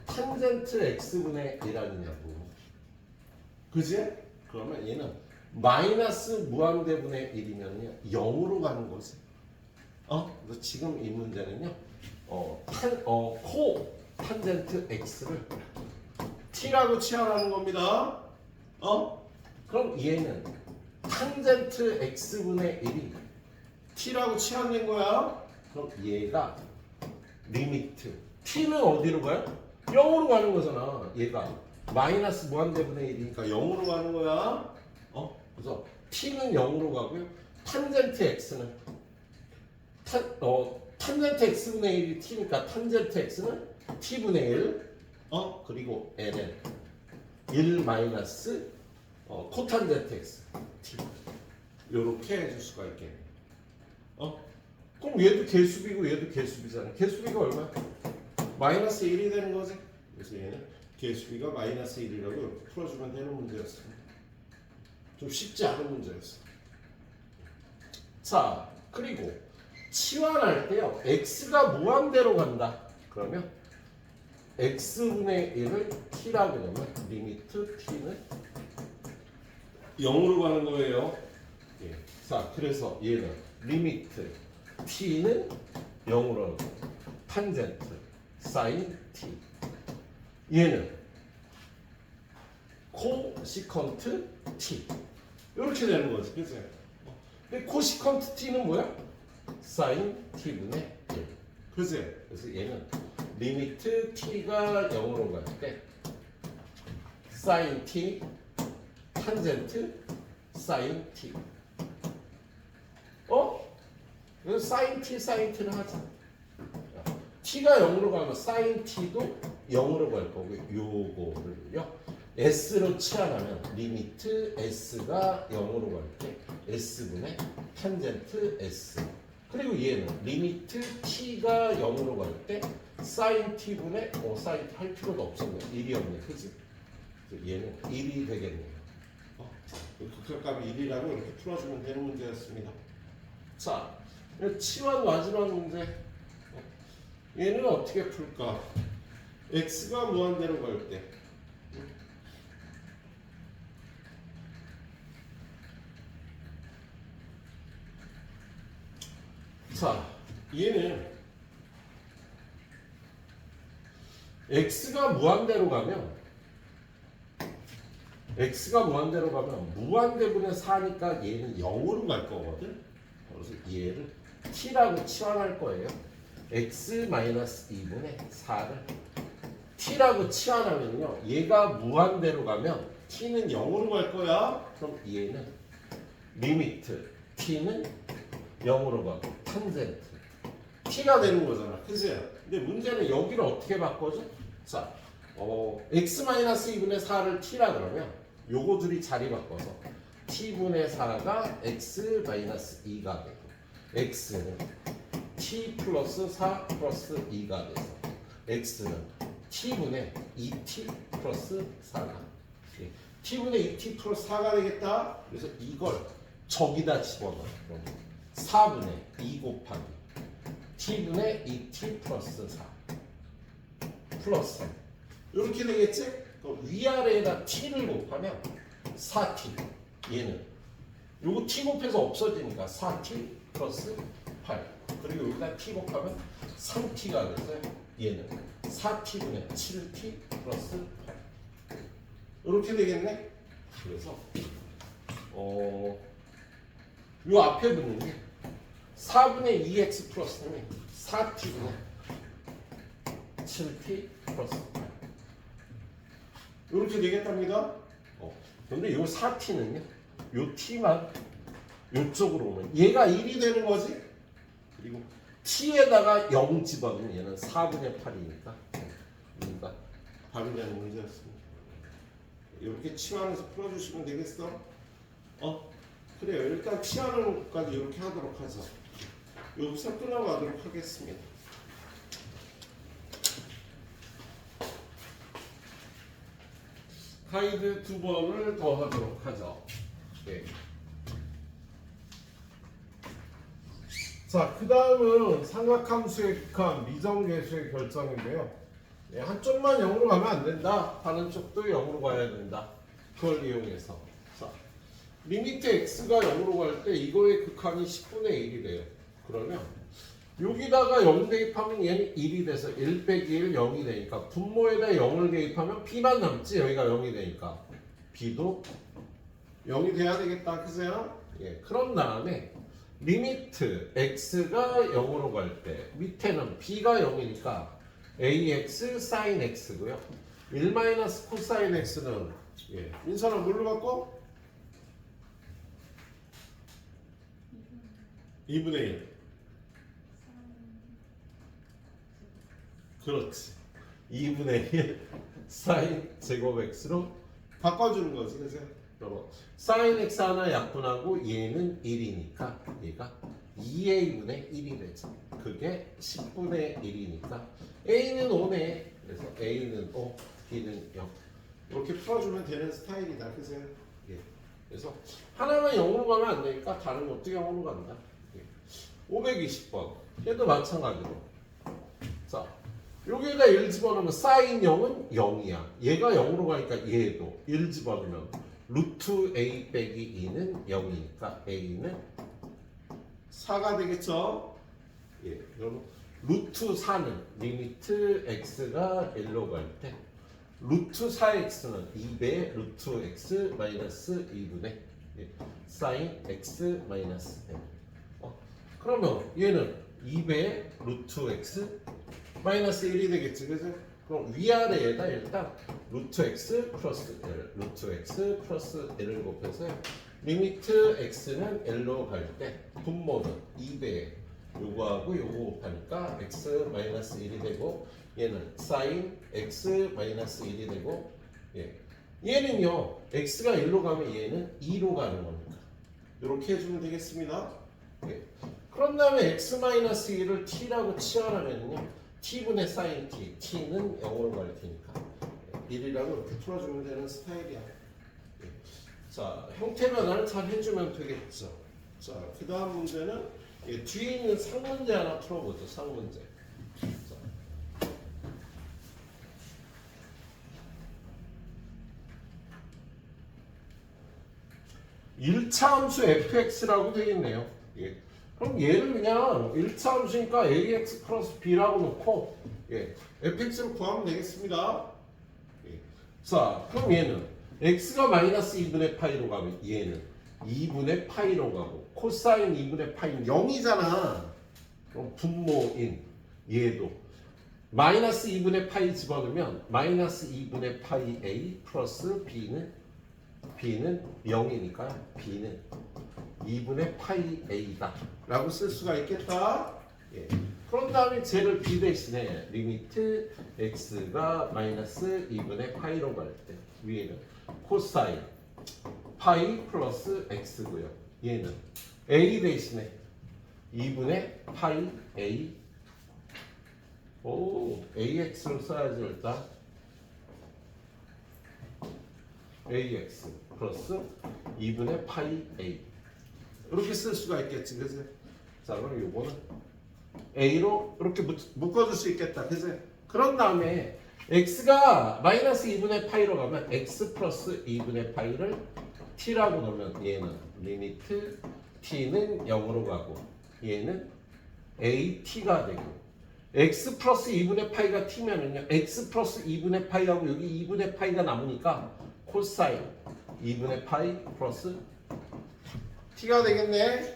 탄젠트 x분의 1 아니냐고. 그지? 그러면 얘는 마이너스 무한대분의 1이면요 0으로 가는 거지. 그래서 지금 이 문제는요 코 탄젠트 x를 t라고 취하라는 겁니다. 그럼 얘는 탄젠트 x분의 1이 t라고 치환된 거야. 그럼 얘가 리미트 t는 어디로 가요? 0으로 가는 거잖아. 얘가 마이너스 무한대분의 1이니까 0으로 가는 거야. 그래서 t는 0으로 가고요. 탄젠트 x는 탄젠트 x분의 1이 t니까 탄젠트 x는 t분의 1. 그리고 n은 1 마이너스 코탄젠트 x t. 요렇게 해줄 수가 있겠네. 그럼 얘도 개수비고 얘도 개수비잖아. 개수비가 얼마야? 마이너스 1이 되는 거지. 그래서 얘는 개수비가 마이너스 1이라고 이렇게 풀어주면 되는 문제였어. 좀 쉽지 않은 문제였어. 자, 그리고 치환할 때요. x가 무한대로 간다. 그러면 x분의 1을 t라고 하면 리미트 t는 0으로 가는 거예요. 예. 자, 그래서 얘는 리미트 t는 0으로 가고 탄젠트 사인 t. 얘는 코시컨트 t. 이렇게 되는 거지, 그치? 근데 코시컨트 t는 뭐야? 사인 t분의 1. 그치? 그래서 얘는 리미트 t가 0으로 갈 때 사인 t 탄젠트 사인 t. 그래서 사인 t 사인 t를 하자. t가 0으로 가면 사인 t도 0으로 갈 거고 요거를요 s로 치환하면 리미트 s가 0으로 갈 때 s분의 탄젠트 s. 그리고 얘는 리미트 t가 0으로 갈 때 사인 t분의 사인 t 할 필요도 없었네. 1이 없네. 그치? 얘는 1이 되겠네요. 극한값이 1이라고 이렇게 풀어주면 되는 문제였습니다. 자, 치환 마지막 문제. 얘는 어떻게 풀까? x가 무한대로 갈 때 자, 얘는 x가 무한대로 가면 무한대분의 4니까 얘는 0으로 갈 거거든. 그래서 얘를 t라고 치환할 거예요. x-2분의 4를 t라고 치환하면요. 얘가 무한대로 가면 t는 0으로 갈 거야. 그럼 얘는 리미트 t는 0으로 가고 탄젠트 t가 되는 거잖아. 그치? 근데 문제는 여기를 어떻게 바꿔줘? 자, x-2분의 4를 t라 그러면 요거들이 자리 바꿔서 t분의 4가 x-2가 되고 x는 t 플러스 4 플러스 2가 돼서 x는 t분의 2t 플러스 4가 t분의 2t 플러스 4가 되겠다. 그래서 이걸 저기다 집어넣어. 4분의 2 곱하기 t분의 2t 플러스 4 플러스 3 이렇게 되겠지? 위아래에다 t를 곱하면 4t. 얘는 요거 t 곱해서 없어지니까 4t 플러스 8. 그리고 여기다 t 곱하면 3t가 돼서 얘는 4t분의 7t 플러스 8. 이렇게 되겠네? 그래서 요 앞에 붙는 게 4분의 2x 플러스는 4t분의 7t 플러스 8. 이렇게 되겠답니다. 근데 요 4t는요, 요 t만 요쪽으로 오면 얘가 1이 되는 거지. 그리고 t에다가 0 집어넣으면 얘는 4분의 8이니까 그러니까 답이 되는 문제였습니다. 이렇게 치환해서 풀어주시면 되겠어? 그래요. 일단 치환하는 것까지 이렇게 하도록 하죠. 여기서 끝나가도록 하겠습니다. 가이드 2번을 더 하도록 하죠. 네. 자, 그 다음은 삼각함수의 극한, 미정계수의 결정인데요. 네, 한쪽만 0으로 가면 안 된다. 다른 쪽도 0으로 가야 된다. 그걸 이용해서. 자, 리미트 x가 0으로 갈 때 이거의 극한이 10분의 1이 돼요. 그러면 여기다가 0 대입하면 얘는 1이 돼서 1 빼기 1, 0이 되니까 분모에다 0을 대입하면 b만 남지. 여기가 0이 되니까 b도 0이 돼야 되겠다. 그죠? 예, 그런 다음에 리미트 x가 0으로 갈 때 밑에는 b가 0이니까 ax sin x고요. 1 마이너스 코사인 x는 민선아 뭘로 바꿔? 2분의 1. 그렇지. 2분의 1 sin 제곱 x로 바꿔주는 거지. 그래서 sin x 하나 약분하고 얘는 1이니까 얘가 2a분의 1이 되죠. 그게 10분의 1이니까 a는 5네. 그래서 a는 5, b는 0. 이렇게 풀어주면 되는 스타일이다. 그죠? 예. 그래서 하나만 0으로 가면 안 되니까 다른 어떻게 0으로 간다. 520번. 얘도 마찬가지로. 자, 여기에다 1 집어넣으면 sin 0은 0이야. 얘가 0으로 가니까 얘도 1 집어넣으면 루트 a 빼기 2는 0이니까 a는 4가 되겠죠? 예, 여러분 루트 4는 리미트 x가 1로 갈 때 루트 4x는 2배 루트 x 마이너스 2분의 sin x 마이너스 1. 그러면 얘는 2배 루트 x 마이너스 1이 되겠지. 그래서 그럼 위아래에다 일단 루트 x 플러스 1, 루트 x 플러스 1을 곱해서 리미트 x는 1로 갈 때 분모는 2배 요거하고 요거 곱하니까 x 마이너스 1이 되고 얘는 sin x 마이너스 1이 되고 얘는요 x가 1로 가면 얘는 2로 가는 거니까 이렇게 해주면 되겠습니다. 그런 다음에 x 마이너스 1을 t라고 치환하면요 t분의 sin t, t는 0으로 갈 테니까 1이라고 이렇게 풀어주면 되는 스타일이야. 자, 형태 변화를 잘 해주면 되겠죠. 자, 그 다음 문제는 뒤에 있는 상문제 하나 풀어보죠. 상문제. 자. 일차 함수 fx라고 되어 있네요. 그럼 얘를 그냥 1차 함수니까 ax 플러스 b라고 놓고 fx를 구하면 되겠습니다. 자, 그럼 얘는 x가 마이너스 2분의 파이로 가면 얘는 2분의 파이로 가고 코사인 2분의 파이는 0이잖아. 그럼 분모인 얘도 마이너스 2분의 파이 집어넣으면 마이너스 2분의 파이 a 플러스 b는 0이니까 b는 2분의 파이 a다 라고 쓸 수가 있겠다. 그런 다음에 쟤를 b 대신에 리미트 x가 마이너스 2분의 파이로 갈 때 위에는 코사인 파이 플러스 x고요. 얘는 a 대신에 2분의 파이 a ax를 써야지 일단 ax 플러스 2분의 파이 a 이렇게 쓸 수가 있겠지. 그래서 자 그럼 요거는 a로 이렇게 묶어줄 수 있겠다. 그래서 그런 다음에 x가 마이너스 2분의 파이로 가면 x 플러스 2분의 파이를 t라고 넣으면 얘는 리미트 t는 0으로 가고 얘는 at가 되고 x 플러스 2분의 파이가 t면은요 x 플러스 2분의 파이하고 여기 2분의 파이가 남으니까 코사인 2분의 파이 플러스 t가 되겠네.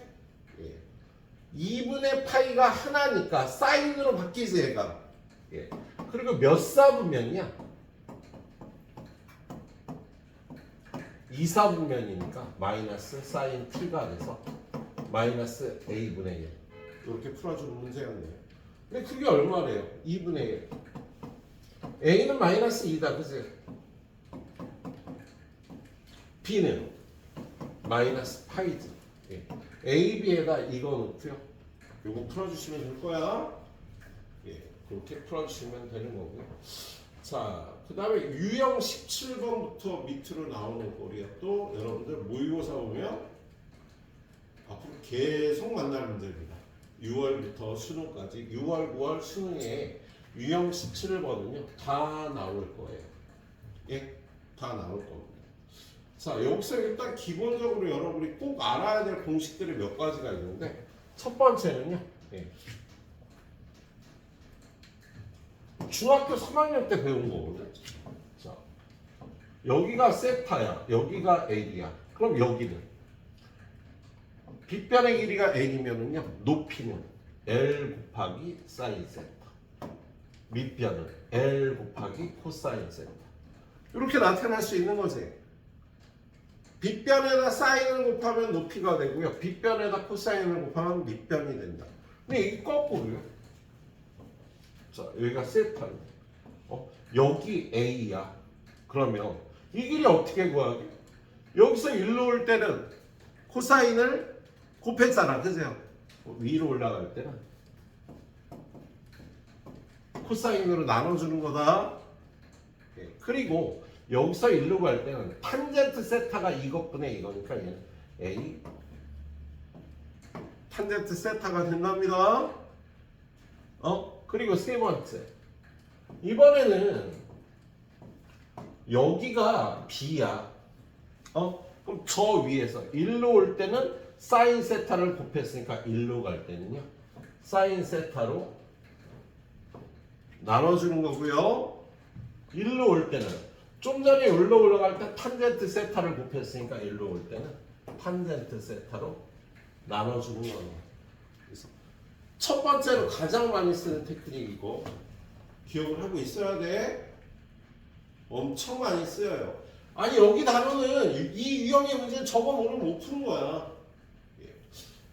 2분의 파이가 하나니까 사인으로 바뀌지 얘가. 그리고 몇 사분면이야? 2사분면이니까 마이너스 사인 t가 돼서 마이너스 a분의 1 이렇게 풀어주는 문제였네요. 근데 그게 얼마래요? 2분의 1 a는 마이너스 2다 그치? b는 마이너스 파이지. a, b에다 이거 놓고요. 요거 풀어주시면 될 거야. 그렇게 풀어주시면 되는 거고요. 자, 그 다음에 유형 17번부터 밑으로 나오는 거리가 또 여러분들 모의고사 보면 앞으로 계속 만날 문제입니다. 6월부터 수능까지 6월, 9월 수능에 유형 17번은요 다 나올 거예요. 다 나올 겁니다. 자, 여기서 일단 기본적으로 여러분이 꼭 알아야 될 공식들이 몇 가지가 있는데 첫 번째는요. 중학교 3학년 때 배운 거거든. 자, 여기가 세타야. 여기가 L이야. 그럼 여기는 빗변의 길이가 n이면은요 높이는 L 곱하기 사인 세타, 밑변은 L 곱하기 코사인 세타. 이렇게 나타날 수 있는 거지. 빗변에다 사인을 곱하면 높이가 되고요. 빗변에다 코사인을 곱하면 밑변이 된다. 근데 이게 거꾸로요. 자, 여기가 세타인데 여기 A야. 그러면 이 길이 어떻게 구하게? 여기서 일로 올 때는 코사인을 곱했잖아. 그죠? 위로 올라갈 때는 코사인으로 나눠주는 거다. 그리고 여기서 일로 갈 때는 탄젠트 세타가 이것분의 이거니까 얘는 A 탄젠트 세타가 된답니다. 그리고 세 번째, 이번에는 여기가 B야. 그럼 저 위에서 일로 올 때는 사인 세타를 곱했으니까 일로 갈 때는요 사인 세타로 나눠주는 거고요. 일로 올 때는 좀 전에 일로 올라갈 때 탄젠트 세타를 곱했으니까 일로 올 때는 탄젠트 세타로 나눠주는 거예요. 그래서 첫 번째로 가장 많이 쓰는 테크닉이고 기억을 하고 있어야 돼. 엄청 많이 쓰여요. 아니 여기 단어는 이 유형의 문제는 저거 모르면 못 푸는 거야.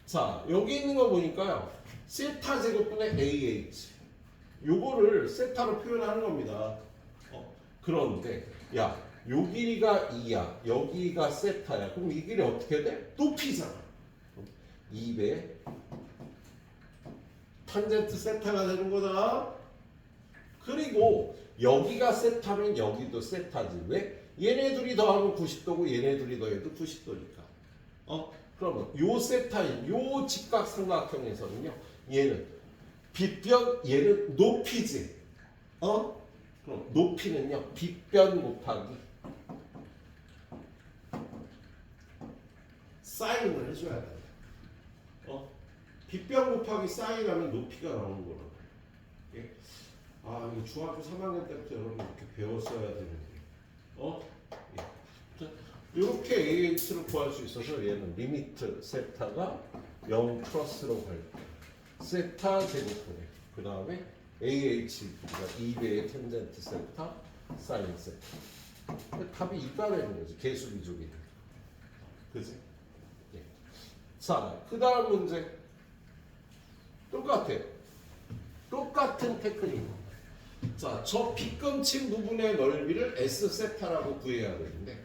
자, 여기 있는 거 보니까요 세타 제곱분의 AH 요거를 세타로 표현하는 겁니다. 그런데 야, 요 길이가 2야. 여기가 세타야. 그럼 이 길이 어떻게 돼? 높이잖아. 2배 탄젠트 세타가 되는 거다. 그리고 여기가 세타면 여기도 세타지. 왜? 얘네 둘이 더하면 90도고 얘네 둘이 더해도 90도니까. 그러면 요 세타인 요 직각삼각형에서는요 얘는 빗변, 얘는 높이지. 그럼 높이는요 빗변 곱하기 사인을 해줘야 돼. 빗변 곱하기 사인하면 높이가 나오는 거라고. 예? 아, 이거 중학교 3학년 때부터 여러분 이렇게 배웠어야 되는데. 예. 이렇게 AH를 구할 수 있어서 얘는 리미트 세타가 0 플러스로 갈 때 세타 제곱분의 그 다음에 AH 그러니까 2배의 탄젠트 세타 사인 세타. 답이 이가 되는 거지. 개수비족이. 그지? 예. 자, 그 다음 문제 똑같아요. 똑같은 테크닉. 자, 저 빗금친 부분의 넓이를 S 세타라고 구해야 되는데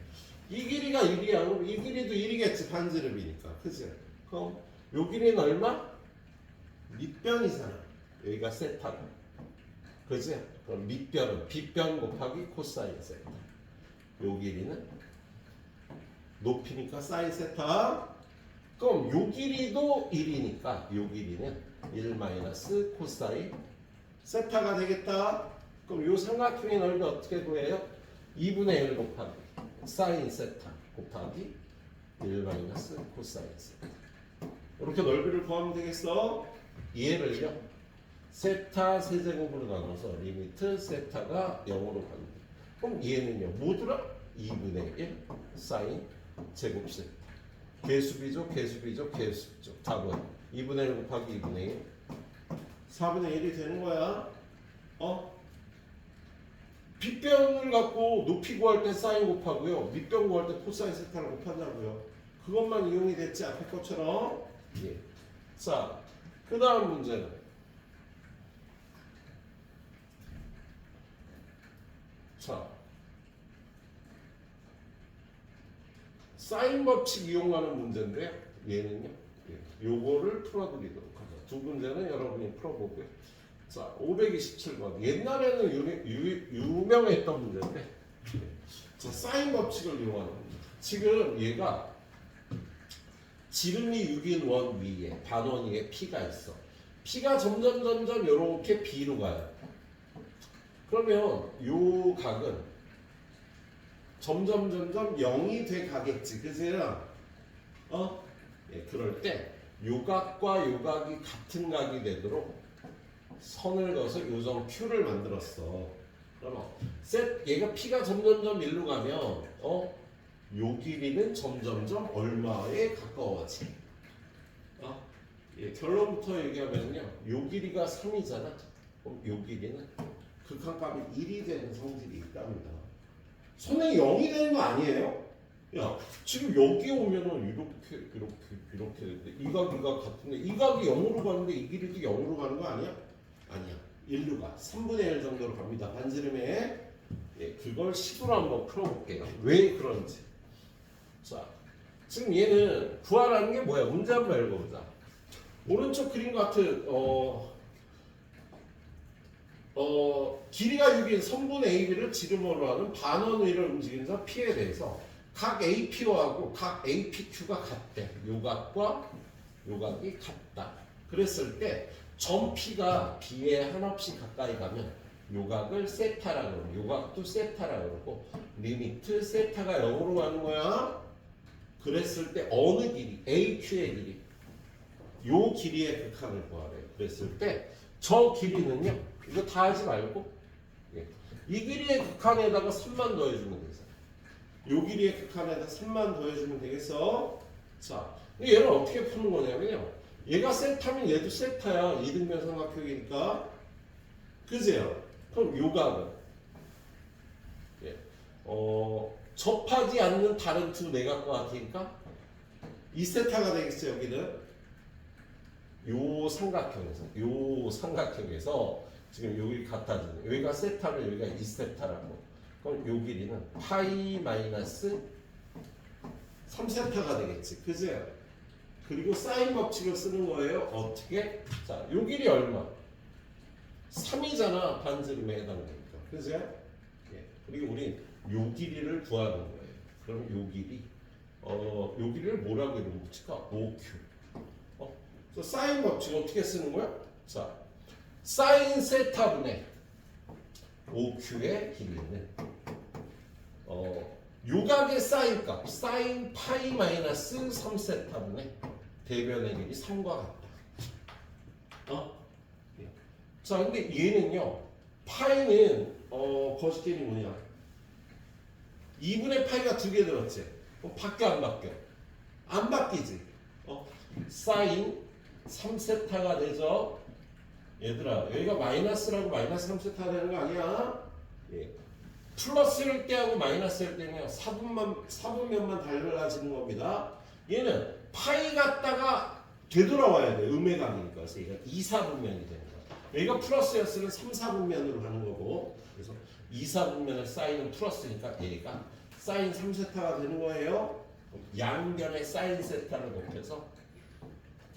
이 길이가 1이야. 그럼 이 길이도 1이겠지. 반지름이니까. 그치? 그럼 요 길이는 얼마? 밑변이잖아. 여기가 세타고. 그치? 그럼 밑변은 빗변 곱하기 코사인 세타. 요 길이는 높이니까 사인 세타. 그럼 요 길이도 1이니까 요 길이는 1 마이너스 코사인 세타가 되겠다. 그럼 요 삼각형의 넓이 어떻게 구해요? 2분의 1 곱하기 사인 세타 곱하기 1 마이너스 코사인 세타. 이렇게 넓이를 구하면 되겠어. 얘를요 세타 세제곱으로 나눠서 리미트 세타가 0으로 갑니다. 그럼 얘는요 뭐더라? 2분의 1 사인 제곱 세타. 개수비족 개수비족 개수비족. 답은 2분의 1 곱하기 2분의 1 4분의 1이 되는 거야. 빗변을 갖고 높이 구할 때 사인 곱하고요. 밑변 구할 때 코사인 세타를 곱하자고요. 그것만 이용이 됐지 앞에 것처럼. 예. 자, 그 다음 문제는 자 사인 법칙 이용하는 문제인데 얘는요. 예. 요거를 풀어드리도록 하죠. 두 문제는 여러분이 풀어보고요. 자, 527번. 옛날에는 유명했던 문제인데 자, 사인 법칙을 이용하는 문제. 지금 얘가 지름이 6인 원 위에 반원 위에 P가 있어. P가 점점 이렇게 B로 가요. 그러면 요 각은 점점 0이 돼 가겠지. 그세요? 예, 그럴 때 요 각과 요 각이 같은 각이 되도록 선을 그어서 요점 Q를 만들었어. 그러면 얘가 P가 점점 1로 가면 요 길이는 점점 얼마에 가까워지? 예, 결론부터 얘기하면요. 요 길이가 3이잖아. 그럼 요 길이는 극한값이 1이 되는 성질이 있답니다. 선행이 0이 되는 거 아니에요? 야, 지금 여기 오면은 이렇게 되는데 이 각이가 같은데 이 각이 0으로 가는데 이 길이도 0으로 가는 거 아니야? 아니야. 1로 가. 3분의 1 정도로 갑니다. 반지름에. 예, 그걸 식으로 한번 풀어볼게요. 왜 그런지. 자, 지금 얘는 구하라는 게 뭐야? 문제 한번 읽어보자. 오른쪽 그림 같은 길이가 6인 선분 AB를 지름으로 하는 반원 위를 움직이면서 P에 대해서 각 APO하고 각 APQ가 같대. 요각과 요각이 같다. 그랬을 때 점 P가 B에 한없이 가까이 가면 요각을 세타라 그러고 요각도 세타라 그러고 리미트 세타가 0으로 가는 거야. 그랬을 때 어느 길이? AQ의 길이. 요 길이의 극한을 구하래요. 그랬을 때 저 길이는요. 이거 다 하지 말고 예. 이 길이의 극한에다가 3만 더해주면 되겠어. 요 길이의 극한에다 3만 더해주면 되겠어. 자, 얘를 어떻게 푸는 거냐면요. 얘가 세타면 얘도 세타야. 이등변 삼각형이니까. 그제요? 그럼 요각은 예. 접하지 않는 다른 두 내각과 같으니까 이 세타가 되겠어. 여기는 요 삼각형에서 지금 여기 같아지는 여기가 세타면 여기가 2세타라고. 그럼 요 길이는 파이 마이너스 3세타가 되겠지. 그죠? 그리고 사인 법칙을 쓰는 거예요. 어떻게? 자, 요 길이 얼마? 3이잖아. 반지름에 해당되니까. 그죠? 예. 그리고 우린 요 길이를 구하는 거예요. 그럼 요 길이 요 길이를 뭐라고 이름 붙일까? OQ. 사인 법칙 어떻게 쓰는 거야? 자, 사인 세타분의 OQ의 길이는 요각의 사인 값, 사인 파이 마이너스 3세타분의 대변의 길이 3과 같다. 예. 자, 근데 얘는요, 파이는 거시길이 뭐냐? 2분의 파이가 2개 들었지? 그럼 바뀌어 안 바뀌어? 안 바뀌지? 사인 3세타가 되죠. 얘들아, 여기가 마이너스라고 마이너스 3세타가 되는 거 아니야? 예. 플러스일 때하고 마이너스일 때는 사분면만 달라지는 겁니다. 얘는 파이 갔다가 되돌아와야 돼. 음해각이니까. 그래서 얘가 2사분면이 되는 거야. 여기가 플러스였으면 3사분면으로 가는 거고. 그래서 2사분면의 사인은 플러스니까 얘가 사인 3세타가 되는 거예요. 양변의 사인 세타를 곱해서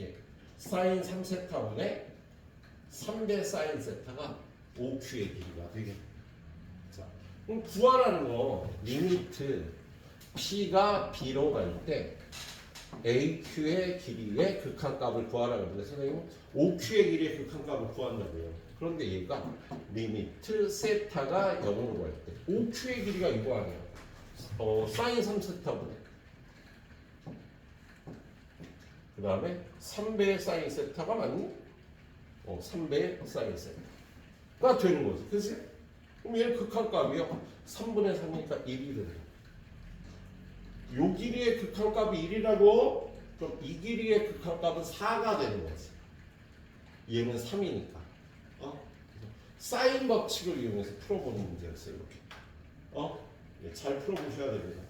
예. 사인 3세타분의 3배 사인 세타가 OQ의 길이가 되겠다. 자, 그럼 구하라는 거 리미트 P가 B로 갈 때 AQ의 길이의 극한값을 구하라고 하는데 선생님은 OQ의 길이의 극한값을 구한다고요. 그런데 얘가 리미트 세타가 0으로 갈 때 OQ의 길이가 이거 아니야. 사인 3세타분의 그 다음에 3배의 사인 세타가 맞니? 3배의 사인 세타가 되는 거지. 그치? 그럼 얘는 극한값이요. 3분의 3이니까 1이 되는 거야. 요 길이의 극한값이 1이라고? 그럼 이 길이의 극한값은 4가 되는 거지. 얘는 3이니까. 사인 법칙을 이용해서 풀어보는 문제였어요. 이렇게. 네, 잘 풀어보셔야 됩니다.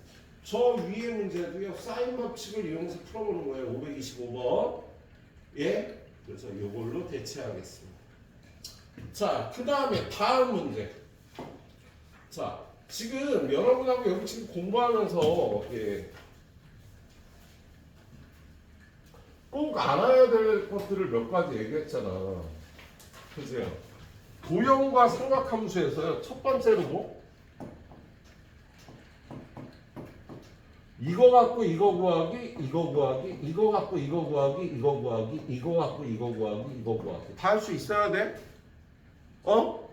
저 위의 문제도요. 사인 법칙을 이용해서 풀어보는 거예요. 525번. 예? 그래서 이걸로 대체하겠습니다. 자, 그 다음에 다음 문제. 자, 지금 여러분하고 여기 지금 공부하면서 예, 꼭 알아야 될 것들을 몇 가지 얘기했잖아. 그죠? 도형과 삼각함수에서요. 첫 번째로 뭐? 이거 갖고 이거 구하기, 이거 구하기, 이거 갖고 이거 구하기, 이거 구하기, 이거 갖고 이거 구하기, 이거 구하기. 다 할 수 있어야 돼?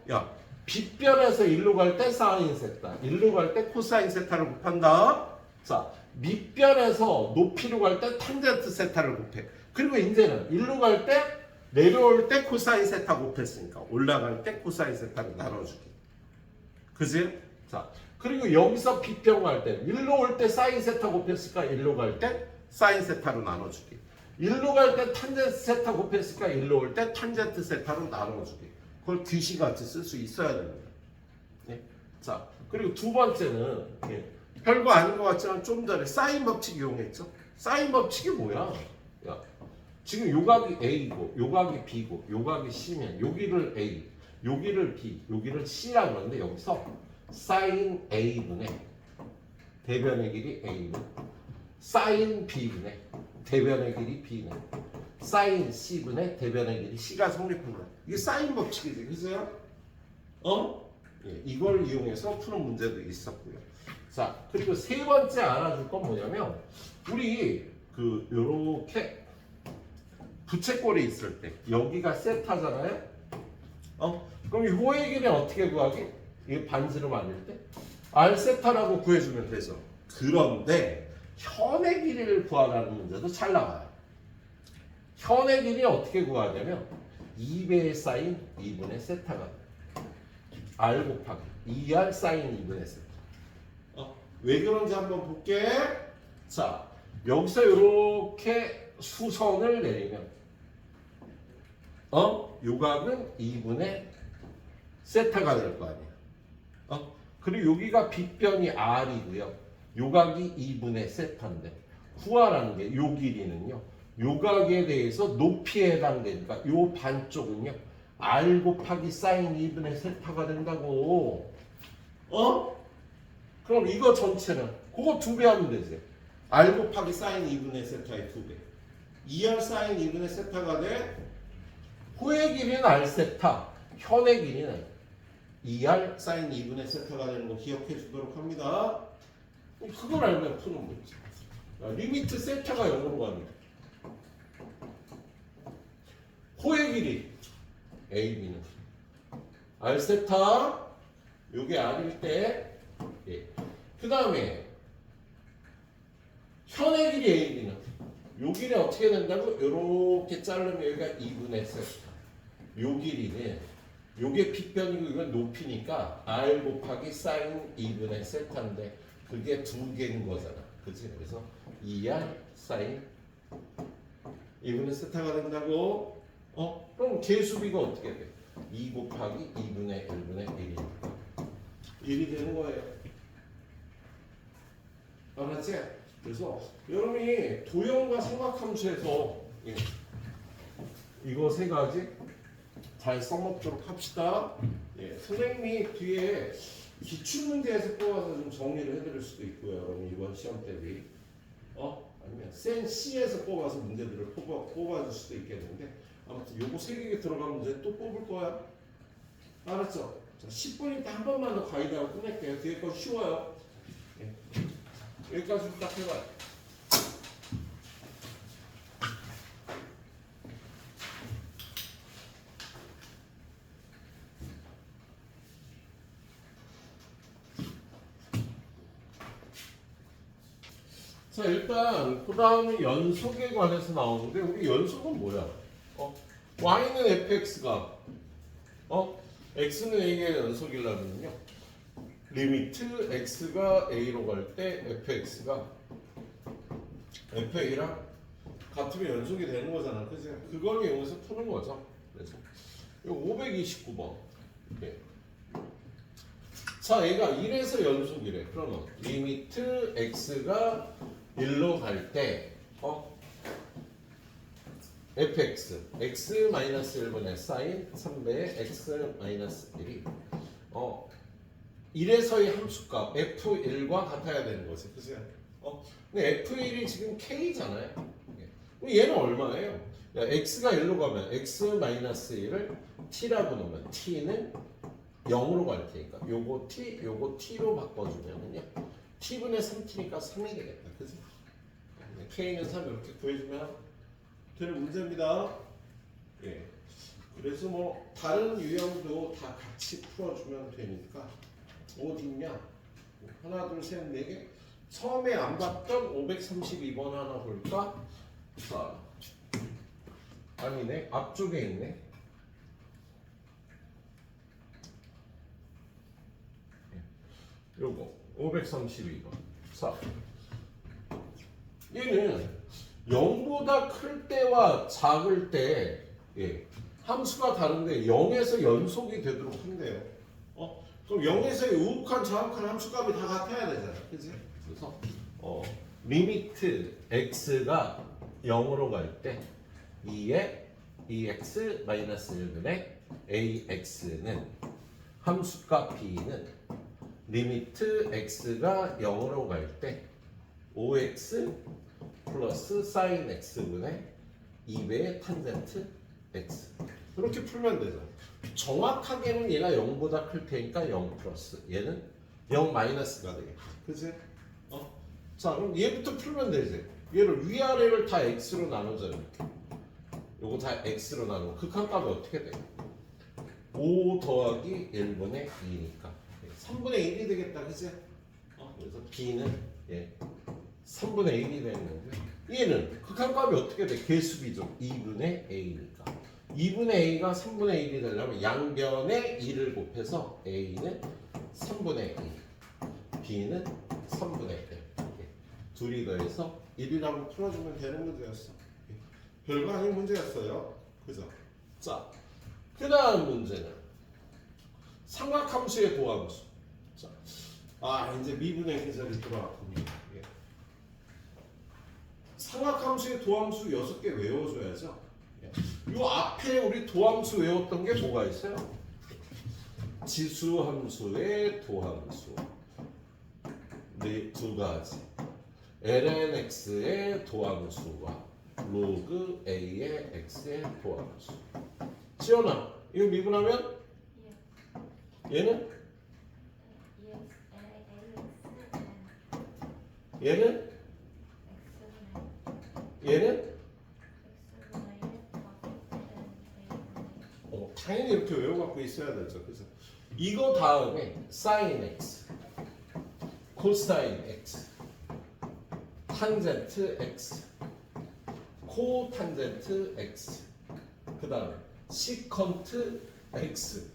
야, 빗변에서 일로 갈 때 사인 세타, 일로 갈 때 코사인 세타를 곱한다. 자, 밑변에서 높이로 갈 때 탄젠트 세타를 곱해. 그리고 이제는 일로 갈 때 내려올 때 코사인 세타 곱했으니까 올라갈 때 코사인 세타를 나눠주기. 그지? 자, 그리고 여기서 빗변 갈 때 일로 올 때 사인 세타 곱했으니까 일로 갈 때 사인 세타로 나눠주기. 1로 갈 때 탄젠트 세타 곱했으니까 1로 올 때 탄젠트 세타로 나눠주기. 그걸 귀시같이 쓸 수 있어야 됩니다. 예. 자, 그리고 두 번째는 예. 별거 아닌 것 같지만 좀 전에 사인 법칙 이용했죠. 사인 법칙이 뭐야? 야, 지금 요각이 A고 요각이 B고 요각이 C면 여기를 A, 여기를 B, 여기를 C라고 하는데 여기서 사인 A분의 대변의 길이 A는 사인 B분의 대변의 길이 B는 사인 C분의 대변의 길이 C가 성립합니다. 이게 사인 법칙이지, 그죠? 예, 이걸 이용해서 푸는 문제도 있었고요. 자, 그리고 세 번째 알아줄 건 뭐냐면 우리 요렇게 부채꼴이 있을 때 여기가 세타잖아요. 그럼 이 호의 길이 어떻게 구하기? 이게 반지름 아닐 때 R 세타라고 구해주면 되죠. 그런데 현의 길이를 구하라는 문제도 잘 나와요. 현의 길이 어떻게 구하냐면 2배의 사인 2분의 세타가 돼요. R 곱하기 2R 사인 2분의 세타. 왜 그런지 한번 볼게. 자, 여기서 이렇게 수선을 내리면 요각은 2분의 세타가 될 거 아니야. 그리고 여기가 빗변이 R이고요. 요각이 2분의 세타인데 구하라는 게 요 길이는요. 요각에 대해서 높이에 해당되니까 요 반쪽은요. R 곱하기 사인 2분의 세타가 된다고. 그럼 이거 전체는 그거 2배 하면 되지. R 곱하기 사인 2분의 세타의 2배. 2R 사인 2분의 세타가 돼. 호의 길이는 R 세타, 현의 길이는 2R 사인 2분의 세타가 되는 거 기억해 주도록 합니다. 그걸 알면 푸는 문제. 리미트 세타가 0으로 갑니다. 호의 길이 AB는 R 세타, 요게 R일 때 예. 그 다음에 현의 길이 AB는 요 길이 어떻게 된다고? 요렇게 자르면 여기가 2분의 세타. 요 길이는 요게 빗변이고 이건 높이니까 R 곱하기 사인 2분의 세타인데 그게 두 개인 거잖아. 그치? 그래서 2R 사인 2분의 세타가 된다고? 그럼 개수비가 어떻게 돼? 2 곱하기 2분의 1분의 1이니까 1이 되는 거예요. 알았지? 그래서 여러분이 도형과 삼각함수에서 예, 이거 세 가지 잘 써먹도록 합시다. 예, 선생님이 뒤에 기출문제에서 뽑아서 좀 정리를 해드릴 수도 있고요. 여러분 이번 시험 대비 아니면 센 C에서 뽑아서 문제들을 뽑아줄 수도 있겠는데 아무튼 요거 세 개 들어간 문제 또 뽑을 거야. 알았죠? 자, 10분 있다 한 번만 더 가이드하고 끝낼게요. 뒤에 거 쉬워요. 예. 여기까지 딱 해봐요. 자, 일단 그 다음에 연속에 관해서 나오는데 우리 연속은 뭐야? y는 fx가 x는 a의 연속이라면요 리미트 x가 a로 갈 때 fx가 fa랑 같으면 연속이 되는 거잖아. 그치? 그걸 이용해서 푸는 거죠. 그래서 이거 529번. 네. 자, 얘가 1에서 연속이래. 그러면 리미트 x가 1로 갈 때 fx x-1분의 사인 3배의 x-1이 1에서의 함수값 f1과 같아야 되는 거지. 그치? 근데 f1이 지금 k잖아요. 얘는 얼마예요? 야, x가 1로 가면 x-1을 t라고 놓으면 t는 0으로 갈 테니까 요거 t로 바꿔주면은요 t분의 3t니까 3이 되겠다. 그치? k는 3 이렇게 구해주면 되는 문제입니다. 예. 그래서 뭐 다른 유형도 다 같이 풀어주면 되니까 어딨냐? 하나, 둘, 셋, 네 개. 처음에 안 봤던 532번 하나 볼까? 자, 아니네. 앞쪽에 있네. 요거 532번. 자, 얘는 0보다 클 때와 작을 때 함수가 다른데 0에서 연속이 되도록 한대요. 그럼 0에서의 우극한 정확한 함수값이 다 같아야 되잖아. 그치? 그래서 리미트 x가 0으로 갈 때 2의 2x-1분의 ax는 함수값 b는 리미트 x가 0으로 갈 때 5x 플러스 sin x분의 2배의 탄젠트 x 이렇게 풀면 되죠. 정확하게는 얘가 0보다 클 테니까 0 플러스 얘는 0 마이너스가 되겠다. 그치? 자 그럼 얘부터 풀면 되지. 얘를 위아래를 다 x로 나누자 이렇게. 요거 다 x로 나누고 극한값이 어떻게 돼? 5 더하기 1분의 2니까 3분의 1이 되겠다. 그치? 그래서 b는 3분의 1이 되는 거고요. 얘는 극한값이 어떻게 돼? 개수비죠. 2분의 a니까 2분의 a가 3분의 1이 되려면 양변에 2를 곱해서 a는 3분의 2 b는 3분의 1 둘이 더해서 1이라고 풀어주면 되는 문제였어. 별거 아닌 문제였어요. 그죠? 자, 그 다음 문제는 삼각함수의 도함수. 자, 이제 미분의 계절이 들어왔군요. 삼각함수의 도함수 6개 외워줘야죠. 이 앞에 우리 도함수 외웠던 게 뭐가 있어요? 지수함수의 도함수 네, 두 가지. lnx의 도함수와 로그 a의 x의 도함수. 지연아, 이거 미분하면 얘는 얘는 얘는 당연히 이렇게 외워갖고 있어야 되죠. 그래서 이거 다음에 sin x, cosine x, 탄젠트 x, 코탄젠트 x, 그 다음에 시컨트 x,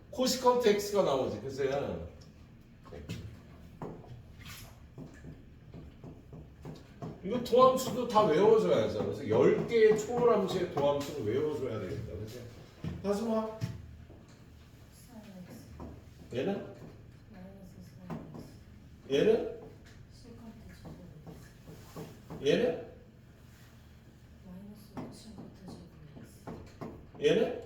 코시컨트 x가 나오지. 그래서 이거 도함수도 다 외워줘야죠. 그래서 10개의 초월함수의 도함수를 외워줘야 되겠다. 그치? 다시 봐. 얘는? 얘는? 얘는? 얘는?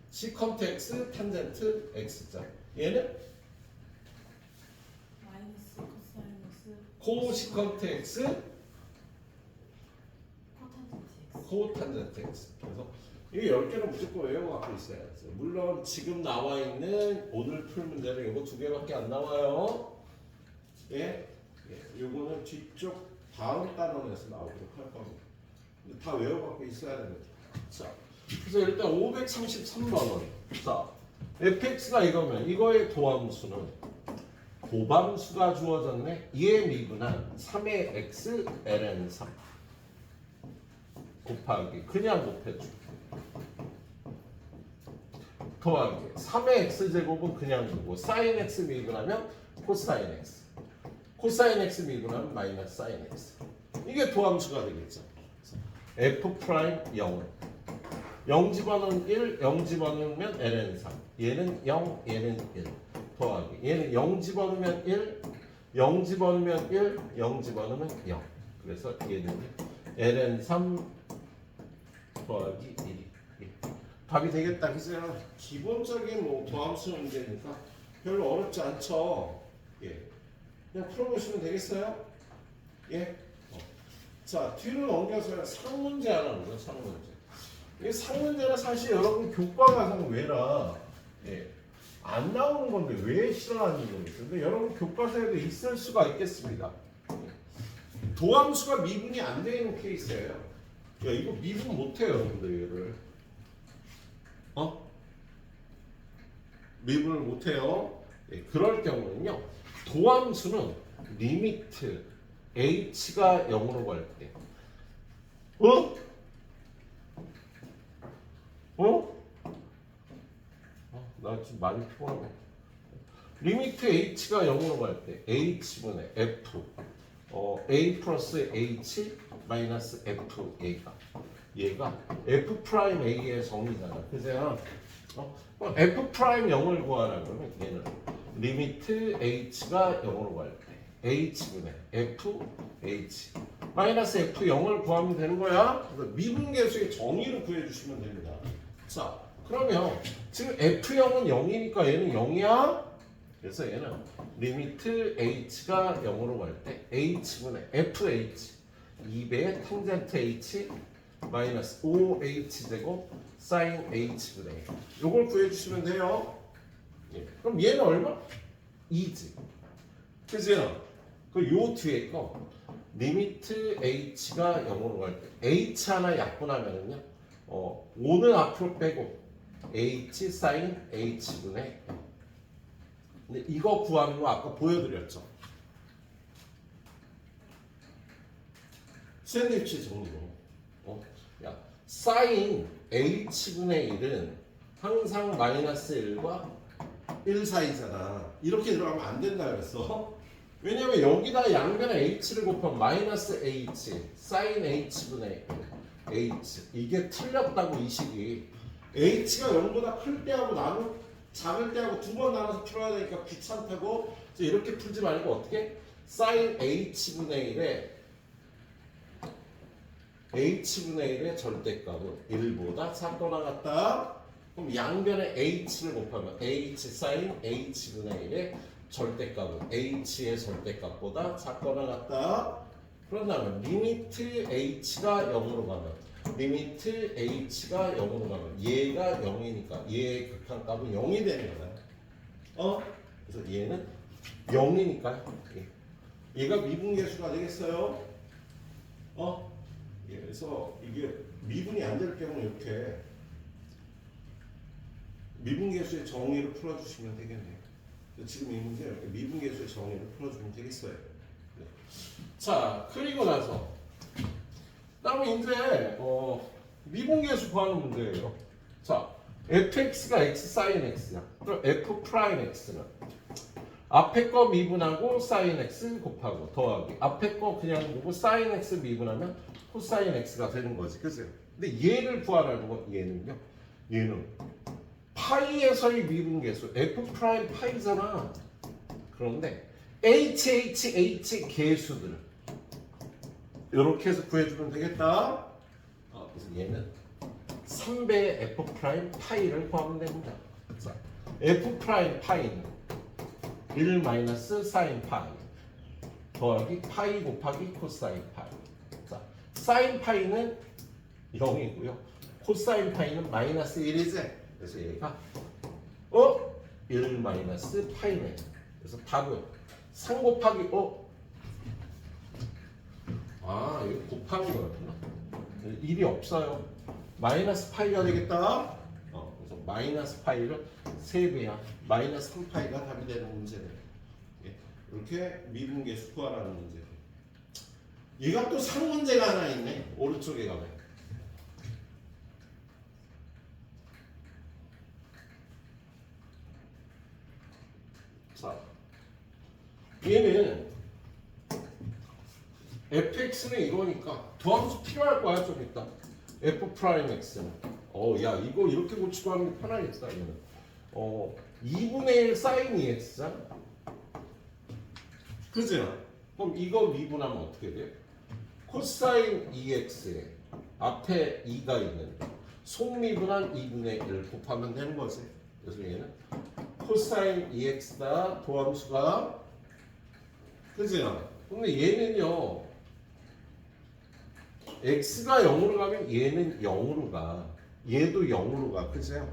시컨트 x 탄젠트 x자. 얘는? 코시컨트 x 코탄젠트 x. 그래서 이 10개는 무조건 외워갖고 있어야 돼요. 물론 지금 나와 있는 오늘 풀 문제는 이거 2개밖에 안 나와요. 요거는 뒤쪽 다음 단원에서 나오도록 할 겁니다. 다 외워갖고 있어야 됩니다. 자, 그래서 일단 533번 원. 자, fx가 이거면 이거의 도함수는 도함수가 주어졌네. 얘 미분한 3의 x ln 3 곱하기 그냥 곱해줄게. 더하기 3의 x제곱은 그냥 두고 sin x 미분하면 코사인 x, 코사인 x 미분하면 마이너스 sin x. 이게 도함수가 되겠죠. f 프라임 0은 0 집어넣으면 1, 0 집어넣으면 ln 3. 얘는 0, 얘는 1. 더하기 얘는 0 집어넣으면 1, 0 집어넣으면 1, 0 집어넣으면 0. 그래서 얘는 ln 3 더하기 1이 답이 되겠다. 그죠? 기본적인 뭐 도함수 문제니까 별로 어렵지 않죠. 그냥 풀어보시면 되겠어요? 자, 뒤로 넘겨서 상문제 하나 보죠. 상문제. 이 상문제는 사실 여러분 교과 과정 외라 안 나오는 건데 왜 싫어하는지 모르겠어요. 근데 여러분 교과서에도 있을 수가 있겠습니다. 도함수가 미분이 안 되는 케이스예요. 이거 미분 못해요, 여러분들 얘를. 미분을 못해요. 그럴 경우는요, 도함수는 리미트 h가 0으로 갈 때, 나 지금 많이 피곤하네. 리미트 h가 0으로 갈 때 h분의 f a 플러스 h 마이너스 f 얘가 f 프라임 a의 정의잖아. 그죠? f 프라임 0을 구하라 그러면 얘는 리미트 h가 0으로 갈 때 h분의 f h 마이너스 f 0을 구하면 되는 거야. 그래서 미분계수의 정의를 구해주시면 됩니다. 자, 그러면 지금 f0은 0이니까 얘는 0이야. 그래서 얘는 리미트 h가 0으로 갈 때 h분의 fh 2배의 탄젠트 h 마이너스 5h 제곱 사인 h분의 요걸 구해주시면 돼요. 예. 그럼 얘는 얼마? 2지. 그죠? 그요 뒤에 거 리미트 h가 0으로 갈 때 h 하나 약분하면은요 5는 앞으로 빼고 h 사인 h분의 근데 이거 구하는 거 아까 보여드렸죠. 샌드위치 정리로. 야, 사인 h분의 1은 항상 마이너스 1과 1 사이잖아. 이렇게 들어가면 안 된다 그랬어. 왜냐면 여기다 양변에 h를 곱하면 마이너스 h 사인 h분의 h 이게 틀렸다고 이 식이 h가 0보다 클 때하고 작을 때하고 두 번 나눠서 풀어야 되니까 귀찮다고 이렇게 풀지 말고 어떻게? 사인 h분의 1의 절대값은 1보다 작거나 같다. 그럼 양변에 h를 곱하면 h 사인 h분의 1의 절대값은 h의 절대값보다 작거나 같다. 그런다면 리미트 h가 0으로 가면 리미트 h가 0으로 가면 얘가 0이니까 얘의 극한값은 0이 되는 거야. 그래서 얘는 0이니까 얘가 미분계수가 되겠어요. 예, 그래서 이게 미분이 안 될 경우 이렇게 미분계수의 정의를 풀어주시면 되겠네요. 지금 이 문제 이렇게 미분계수의 정의를 풀어주면 되겠어요. 네. 자, 그리고 나서 다음에 이제 미분계수 구하는 문제예요. 자, fx가 x sin x야. 그럼 f 프라임 x는 앞에 거 미분하고 sin x 곱하고 더하기 앞에 거 그냥 보고 sin x 미분하면 코사인 x가 되는 거지, 그죠? 근데 얘를 구하라는 건 얘는 파이에서의 미분계수 f 프라임 파이잖아. 그런데 h 계수들 이렇게 해서 구해주면 되겠다. 그래서 얘는 3배의 f 프라임 파이를 구하면 됩니다. 자, f 프라임 파이는 1 마이너스 사인 파이 더하기 파이 곱하기 코사인 파이. 자, 사인 파이는 0이고요. 코사인 파이는 마이너스 1이지. 그래서 얘가 1 마이너스 파이네. 그래서 답은 3 곱하기 이거 곱하는 거였구나. 1이 없어요. 마이너스 파이가 되겠다. 그래서 마이너스 파이를 3배야. 마이너스 3파이가 답이 되는 문제네. 예, 이렇게 미분계수 구하라는 문제. 얘가 또 상문제가 하나 있네. 오른쪽에 가면. 자, 얘는 fx는 이거니까 도함수 필요할 거야 좀 이따. f 프라임 x는 야 이거 이렇게 고치고 하는 게 편하겠다. 얘는 2분의 1 사인 2x잖아. 그죠? 그럼 이거 미분하면 어떻게 돼? 코사인 2x에 앞에 2가 있는데 속미분한 2분의 1 곱하면 되는 거지. 그래서 얘는 코사인 2x다 도함수가. 그죠? 근데 얘는요 x가 0으로 가면 얘는 0으로 가. 얘도 0으로 가. 그죠?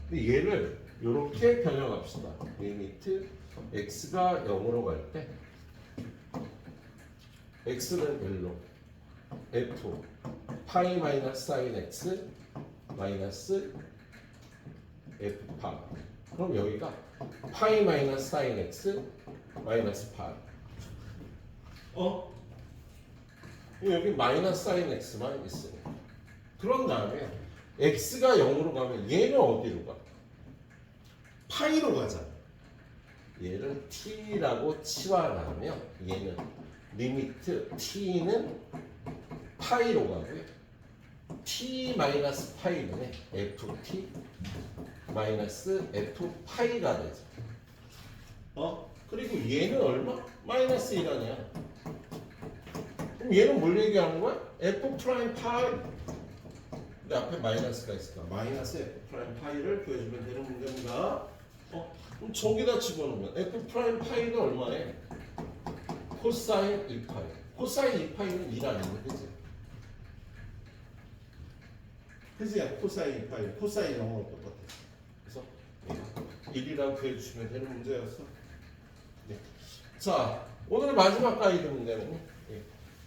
근데 얘를 이렇게 변형합시다. 리미트 x가 0으로 갈 때 x는 1로 f 파이 마이너스 사인 x 마이너스 f 파. 그럼 여기가 파이 마이너스 사인 x 마이너스 파. 여기 마이너스 사인 x만 있어요. 그런 다음에 x가 0으로 가면 얘는 어디로 가? 파이로 가잖아. 얘를 t라고 치환하면 얘는 리미트 t는 파이로 가고요. t 마이너스 파이분의 ft 마이너스 f 파이가 되죠. 그리고 얘는 얼마? 마이너스 1 아니야. 그럼 얘는 뭘 얘기하는 거야? f 프라임 파이. 근데 앞에 마이너스가 있으니까 마이너스 f 프라임 파이를 구해주면 되는 문제입니다. 그럼 저기다 집어넣으면 f 프라임 파이는 얼마에? 코사인 2파이. 코사인 2파이는 1 아니면 그지? 그지? 코사인 2파이. 코사인 0하고 똑같아. 그래서 1이라고 구해주시면 되는 문제였어. 네. 자, 오늘 마지막 가이드 문제는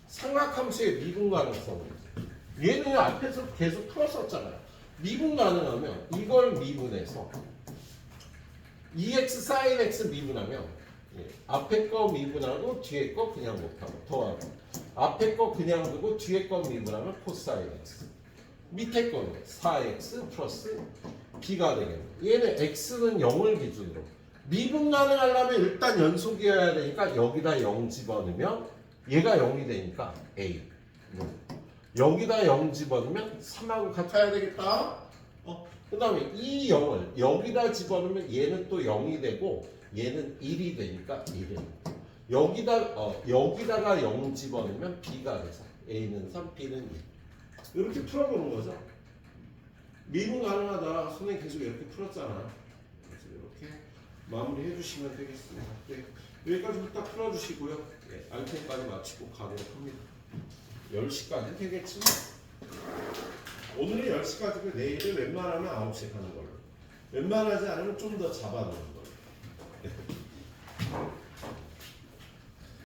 삼각함수의 미분 가능성 문제. 얘는 앞에서 계속 풀었었잖아요. 미분 가능하면 이걸 미분해서 2x sin x 미분하면 앞에 거 미분하고 뒤에 거 그냥 곱하고 더하고 앞에 거 그냥 두고 뒤에 거 미분하면 코사인 x 밑에 거는 4x 플러스 b가 되겠네. 얘는 x는 0을 기준으로 미분 가능하려면 일단 연속이어야 되니까 여기다 0 집어넣으면 얘가 0이 되니까 a. 여기다 0 집어넣으면 3하고 같아야 되겠다. 그 다음에 이 0을 여기다 집어넣으면 얘는 또 0이 되고 얘는 1이 되니까 1은 여기다가 0 집어넣으면 b가 돼서 a는 3, b는 1. 이렇게 풀어보는 거죠. 미분 가능하다. 선생님 계속 이렇게 풀었잖아. 그래서 이렇게 마무리해 주시면 되겠습니다. 네, 여기까지부터 풀어주시고요. 네, 알펜까지 마치고 가도록 합니다. 10시까지 되겠지? 오늘이 10시까지고 내일은 웬만하면 9시에 가는 걸로. 웬만하지 않으면 좀 더 잡아놓는 걸로.